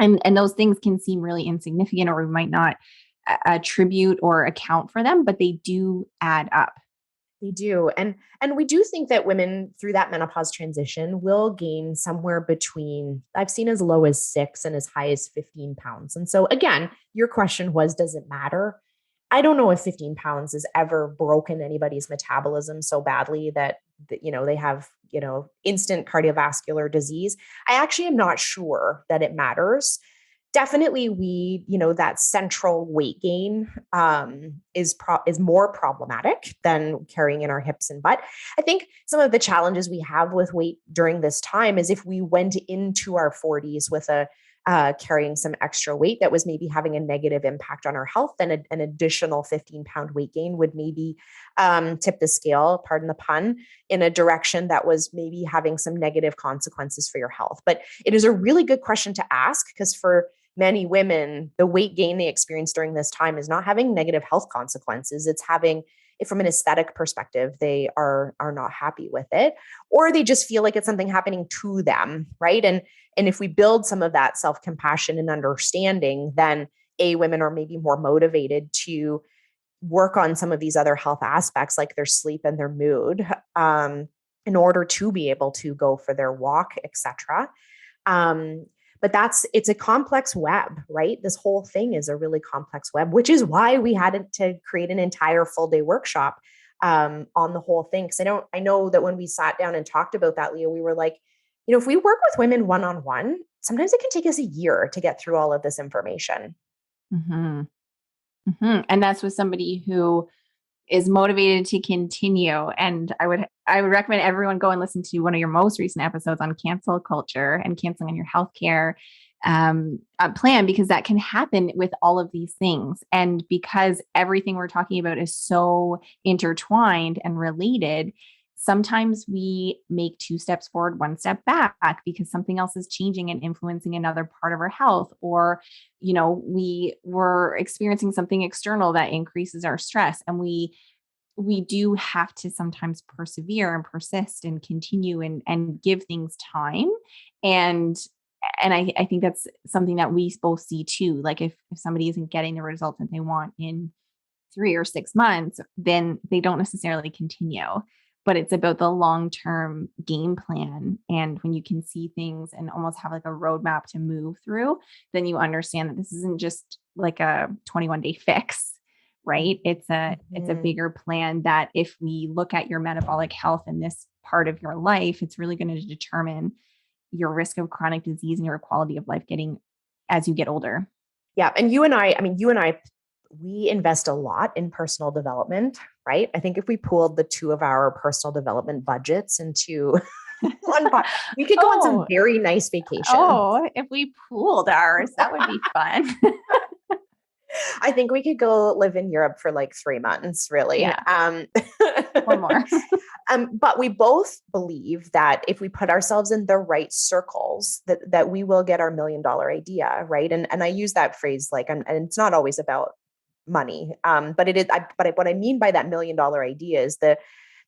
And those things can seem really insignificant, or we might not attribute or account for them, but they do add up.
They do. And we do think that women through that menopause transition will gain somewhere between, I've seen as low as 6 and as high as 15 pounds. And so again, your question was, does it matter? I don't know if 15 pounds has ever broken anybody's metabolism so badly that they have, instant cardiovascular disease. I actually am not sure that it matters. Definitely that central weight gain is more problematic than carrying in our hips and butt. I think some of the challenges we have with weight during this time is if we went into our 40s with carrying some extra weight that was maybe having a negative impact on our health, then an additional 15-pound weight gain would maybe tip the scale, pardon the pun, in a direction that was maybe having some negative consequences for your health. But it is a really good question to ask, because for many women, the weight gain they experience during this time is not having negative health consequences. It's having, from an aesthetic perspective, they are not happy with it, or they just feel like it's something happening to them, right? And if we build some of that self-compassion and understanding, then women are maybe more motivated to work on some of these other health aspects, like their sleep and their mood, in order to be able to go for their walk, etc. But it's a complex web, right? This whole thing is a really complex web, which is why we had to create an entire full day workshop on the whole thing. Because I know that when we sat down and talked about that, Leigha, we were like, if we work with women one-on-one, sometimes it can take us a year to get through all of this information.
Mm-hmm. Mm-hmm. And that's with somebody who is motivated to continue. And I would recommend everyone go and listen to one of your most recent episodes on cancel culture and canceling on your healthcare plan, because that can happen with all of these things. And because everything we're talking about is so intertwined and related, sometimes we make 2 steps forward, 1 step back, because something else is changing and influencing another part of our health. Or, we were experiencing something external that increases our stress. And we do have to sometimes persevere and persist and continue and give things time. And I think that's something that we both see too. Like if somebody isn't getting the results that they want in 3 or 6 months, then they don't necessarily continue. But it's about the long-term game plan. And when you can see things and almost have like a roadmap to move through, then you understand that this isn't just like a 21-day fix, right? It's a bigger plan that if we look at your metabolic health in this part of your life, it's really going to determine your risk of chronic disease and your quality of life getting as you get older.
Yeah. And you and I, we invest a lot in personal development, right? I think if we pooled the 2 of our personal development budgets into one pot, we could go on some very nice vacations.
Oh, if we pooled ours, that would be fun.
I think we could go live in Europe for like 3 months, really.
Yeah. Or more.
But we both believe that if we put ourselves in the right circles, that we will get our $1 million idea, right? And I use that phrase and it's not always about money, but it is. But what I mean by that $1 million idea is that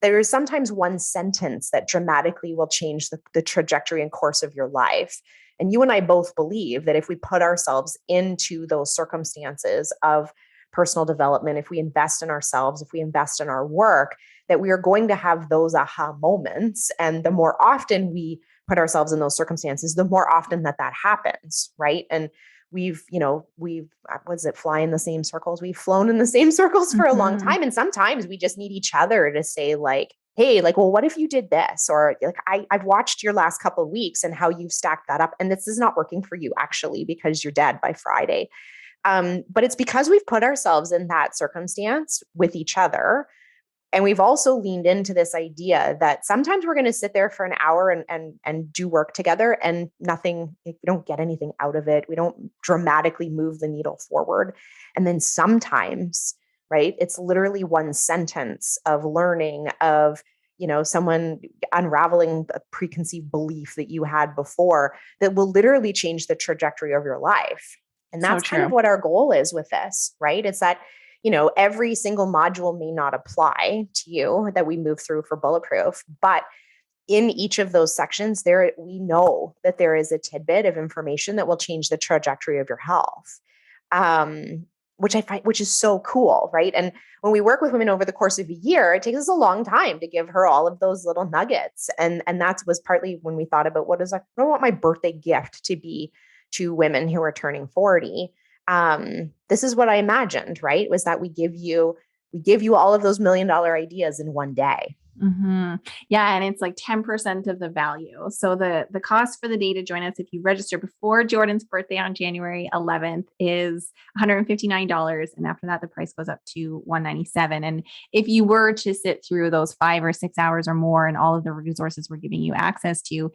there is sometimes one sentence that dramatically will change the trajectory and course of your life. And you and I both believe that if we put ourselves into those circumstances of personal development, if we invest in ourselves, if we invest in our work, that we are going to have those aha moments. And the more often we put ourselves in those circumstances, the more often that happens, right? And we've fly in the same circles? We've flown in the same circles for a long time. And sometimes we just need each other to say hey, well, what if you did this? Or I've watched your last couple of weeks and how you've stacked that up. And this is not working for you actually, because you're dead by Friday. But it's because we've put ourselves in that circumstance with each other And we've also leaned into this idea that sometimes we're going to sit there for an hour and do work together and nothing, we don't get anything out of it. We don't dramatically move the needle forward. And then sometimes, right, it's literally one sentence of learning of, someone unraveling a preconceived belief that you had before that will literally change the trajectory of your life. And that's kind of what our goal is with this, right? It's that every single module may not apply to you that we move through for Bulletproof, but in each of those sections we know that there is a tidbit of information that will change the trajectory of your health. Which is so cool, right? And when we work with women over the course of a year, it takes us a long time to give her all of those little nuggets. And that was partly when we thought about what I want my birthday gift to be to women who are turning 40. This is what I imagined, right? Was that we give you all of those $1 million ideas in one day.
Mm-hmm. Yeah. And it's like 10% of the value. So the cost for the day to join us, if you register before Jordan's birthday on January 11th, is $159. And after that, the price goes up to $197. And if you were to sit through those 5 or 6 hours or more and all of the resources we're giving you access to,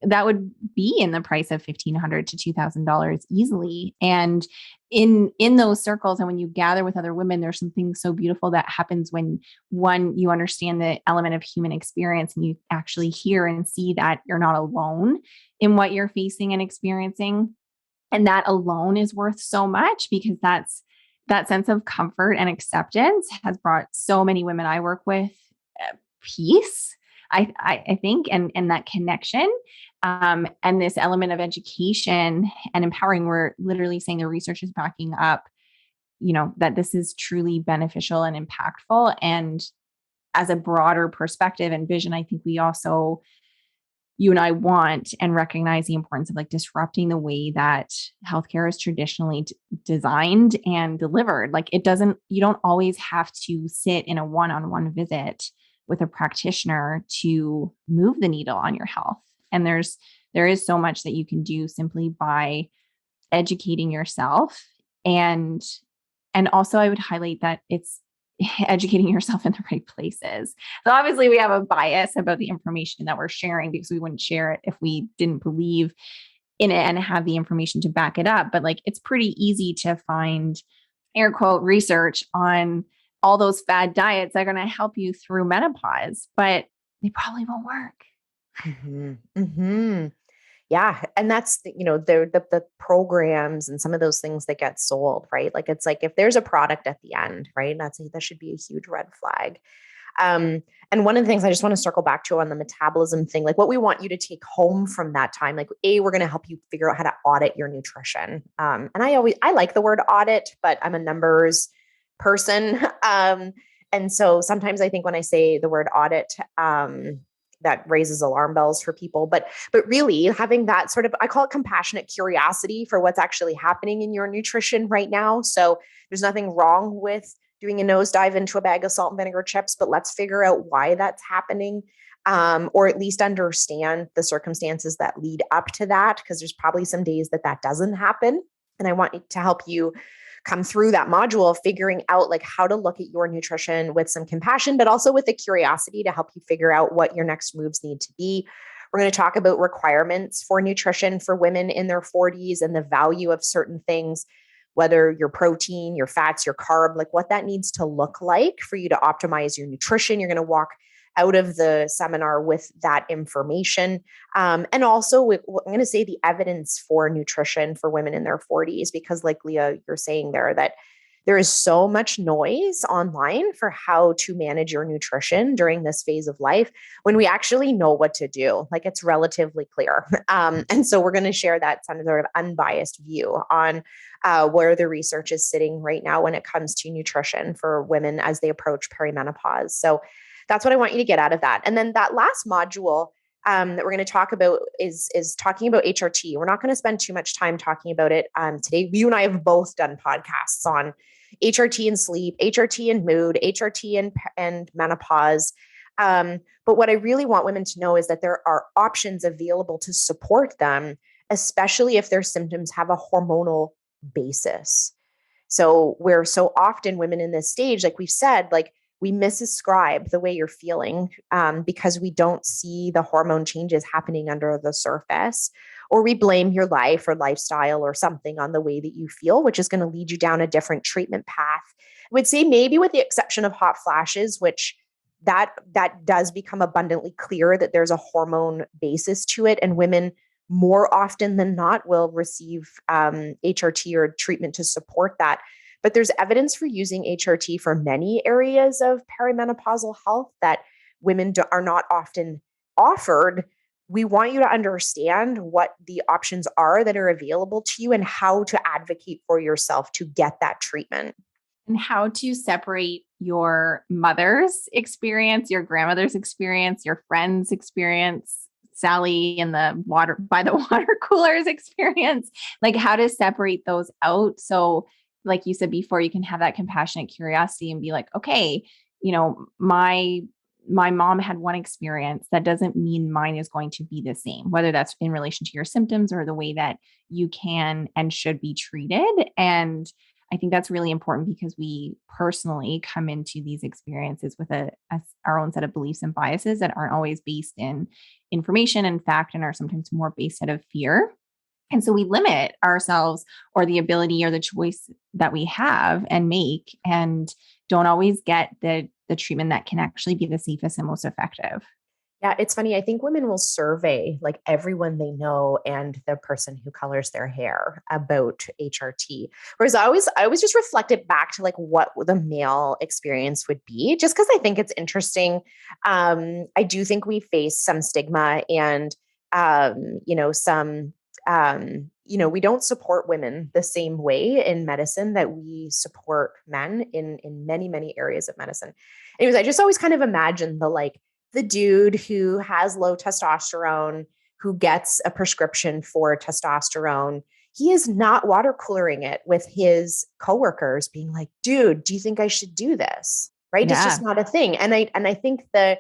that would be in the price of $1,500 to $2,000 easily. And in those circles, and when you gather with other women, there's something so beautiful that happens when, one, you understand the element of human experience and you actually hear and see that you're not alone in what you're facing and experiencing. And that alone is worth so much, because that sense of comfort and acceptance has brought so many women I work with peace, I think, and that connection, and this element of education and empowering. We're literally saying the research is backing up, that this is truly beneficial and impactful. And as a broader perspective and vision, I think we also, you and I want and recognize the importance of like disrupting the way that healthcare is traditionally designed and delivered. Like you don't always have to sit in a one-on-one visit with a practitioner to move the needle on your health. And there is so much that you can do simply by educating yourself. And also I would highlight that it's educating yourself in the right places. So obviously we have a bias about the information that we're sharing, because we wouldn't share it if we didn't believe in it and have the information to back it up. But like, it's pretty easy to find air quote research on all those fad diets that are going to help you through menopause, but they probably won't work.
Mm-hmm. Mm-hmm. Yeah. And that's, the programs and some of those things that get sold, right? Like, it's like, if there's a product at the end, right, that should be a huge red flag. And one of the things I just want to circle back to on the metabolism thing, like what we want you to take home from that time, like we're going to help you figure out how to audit your nutrition. And I like the word audit, but I'm a numbers person. And so sometimes I think when I say the word audit, that raises alarm bells for people, but really having that sort of, I call it compassionate curiosity for what's actually happening in your nutrition right now. So there's nothing wrong with doing a nosedive into a bag of salt and vinegar chips, but let's figure out why that's happening, or at least understand the circumstances that lead up to that, because there's probably some days that doesn't happen. And I want to help you come through that module of figuring out like how to look at your nutrition with some compassion, but also with the curiosity to help you figure out what your next moves need to be. We're going to talk about requirements for nutrition for women in their 40s and the value of certain things, whether your protein, your fats, your carb, like what that needs to look like for you to optimize your nutrition. You're going to walk out of the seminar with that information. And also, I'm going to say the evidence for nutrition for women in their 40s, because like Leigha, you're saying there that there is so much noise online for how to manage your nutrition during this phase of life when we actually know what to do. Like it's relatively clear. And so we're going to share that some sort of unbiased view on where the research is sitting right now when it comes to nutrition for women as they approach perimenopause. So that's what I want you to get out of that. And then that last module that we're going to talk about is talking about HRT. We're not going to spend too much time talking about it today. You and I have both done podcasts on HRT and sleep, HRT and mood, HRT and menopause. But what I really want women to know is that there are options available to support them, especially if their symptoms have a hormonal basis. So where so often women in this stage, like we've said, like
we misascribe the way you're feeling because we don't see the hormone changes happening under the surface, or we blame your life or lifestyle or something on the way that you feel, which is going to lead you down a different treatment path. I would say maybe with the exception of hot flashes, which that does become abundantly clear that there's a hormone basis to it, and women more often than not will receive HRT or treatment to support that. But there's evidence for using HRT for many areas of perimenopausal health that women are not often offered. We want you to understand what the options are that are available to you and how to advocate for yourself to get that treatment.
And how to separate your mother's experience, your grandmother's experience, your friend's experience, Sally in the water by the water cooler's experience, like how to separate those out. So like you said before, you can have that compassionate curiosity and be like, okay, my mom had one experience. That doesn't mean mine is going to be the same, whether that's in relation to your symptoms or the way that you can and should be treated. And I think that's really important because we personally come into these experiences with our own set of beliefs and biases that aren't always based in information and fact, and are sometimes more based out of fear. And so we limit ourselves or the ability or the choice that we have and make, and don't always get the treatment that can actually be the safest and most effective.
Yeah, it's funny. I think women will survey like everyone they know and the person who colors their hair about HRT. Whereas I always just reflect it back to like what the male experience would be, just because I think it's interesting. I do think we face some stigma and, we don't support women the same way in medicine that we support men in many, many areas of medicine. Anyways, I just always kind of imagine the dude who has low testosterone, who gets a prescription for testosterone. He is not water coolering it with his coworkers being like, dude, do you think I should do this? Right. Yeah. It's just not a thing. And I think the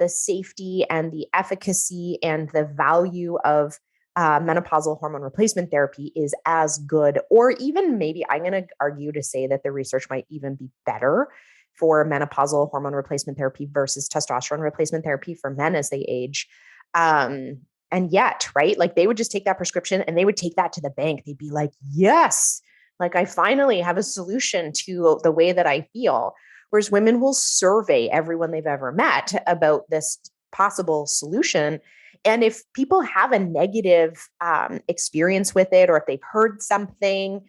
safety and the efficacy and the value of menopausal hormone replacement therapy is as good, or even maybe I'm going to argue to say that the research might even be better for menopausal hormone replacement therapy versus testosterone replacement therapy for men as they age. And yet, right, like they would just take that prescription and they would take that to the bank. They'd be like, yes, like I finally have a solution to the way that I feel. Whereas women will survey everyone they've ever met about this possible solution. And if people have a negative experience with it, or if they've heard something,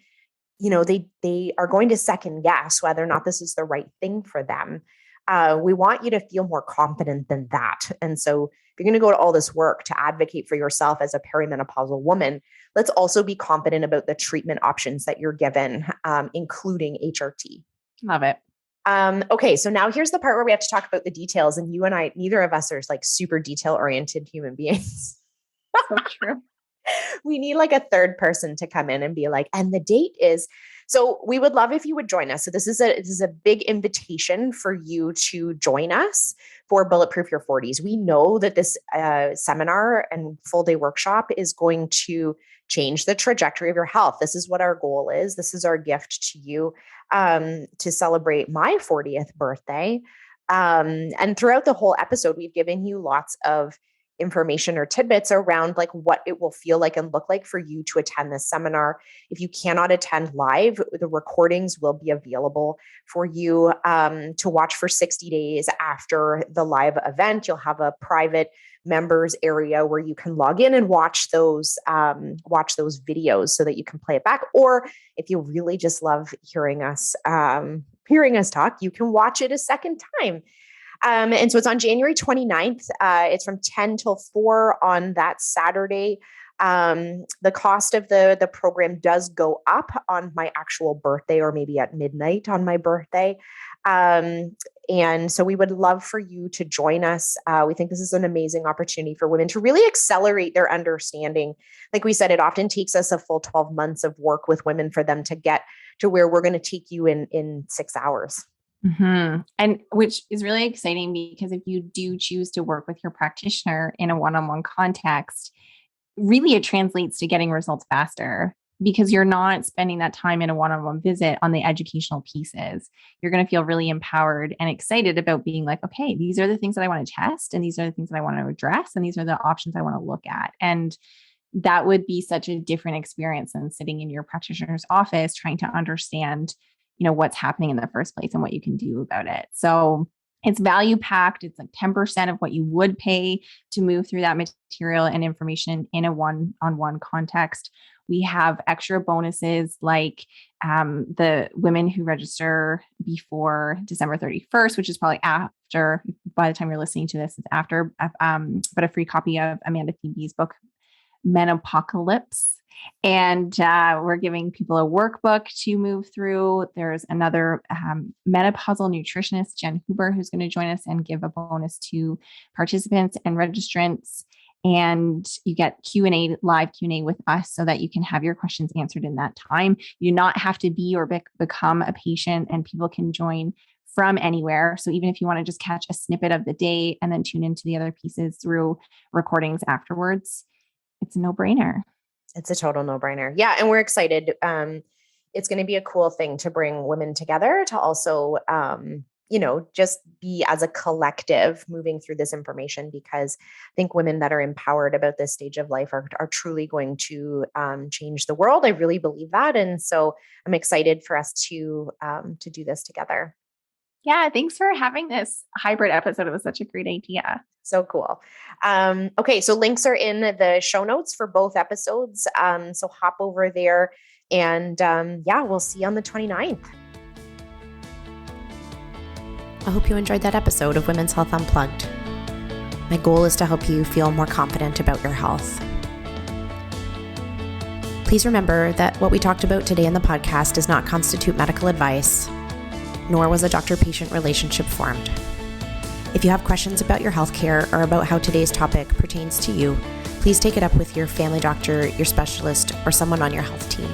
they are going to second guess whether or not this is the right thing for them. We want you to feel more confident than that. And so if you're going to go to all this work to advocate for yourself as a perimenopausal woman, let's also be confident about the treatment options that you're given, including HRT.
Love it.
Okay. So now here's the part where we have to talk about the details, and you and I, neither of us are like super detail oriented human beings.
So true.
We need like a third person to come in and be like, and the date is, so we would love if you would join us. So this is a big invitation for you to join us for Bulletproof Your 40s. We know that this seminar and full day workshop is going to change the trajectory of your health. This is what our goal is. This is our gift to you to celebrate my 40th birthday. And throughout the whole episode, we've given you lots of information or tidbits around like what it will feel like and look like for you to attend this seminar. If you cannot attend live, the recordings will be available for you to watch for 60 days after the live event. You'll have a private members area where you can log in and watch those videos so that you can play it back. Or if you really just love hearing us talk, you can watch it a second time. And so it's on January 29th. It's from 10 till 4 on that Saturday. The cost of the program does go up on my actual birthday, or maybe at midnight on my birthday. And so we would love for you to join us. We think this is an amazing opportunity for women to really accelerate their understanding. Like we said, it often takes us a full 12 months of work with women for them to get to where we're going to take you in 6 hours.
Mm-hmm. And which is really exciting, because if you do choose to work with your practitioner in a one-on-one context, really it translates to getting results faster because you're not spending that time in a one-on-one visit on the educational pieces. You're going to feel really empowered and excited about being like, okay, these are the things that I want to test, and these are the things that I want to address, and these are the options I want to look at. And that would be such a different experience than sitting in your practitioner's office trying to understand, what's happening in the first place and what you can do about it. So it's value packed. It's like 10% of what you would pay to move through that material and information in a one-on-one context. We have extra bonuses like the women who register before December 31st, which is probably after, by the time you're listening to this, it's after, but a free copy of Amanda Thebe's book, Menopocalypse. And we're giving people a workbook to move through. There's another menopausal nutritionist, Jen Huber, who's going to join us and give a bonus to participants and registrants. And you get live Q&A with us so that you can have your questions answered in that time. You do not have to be or become a patient, and people can join from anywhere. So even if you want to just catch a snippet of the day and then tune into the other pieces through recordings afterwards, it's a no-brainer.
It's a total no-brainer. Yeah. And we're excited. It's going to be a cool thing to bring women together to also, just be as a collective moving through this information, because I think women that are empowered about this stage of life are truly going to change the world. I really believe that. And so I'm excited for us to do this together.
Yeah. Thanks for having this hybrid episode. It was such a great idea.
So cool. Okay. So links are in the show notes for both episodes. So hop over there and we'll see you on the 29th.
I hope you enjoyed that episode of Women's Health Unplugged. My goal is to help you feel more confident about your health. Please remember that what we talked about today in the podcast does not constitute medical advice, nor was a doctor-patient relationship formed. If you have questions about your healthcare or about how today's topic pertains to you, please take it up with your family doctor, your specialist, or someone on your health team.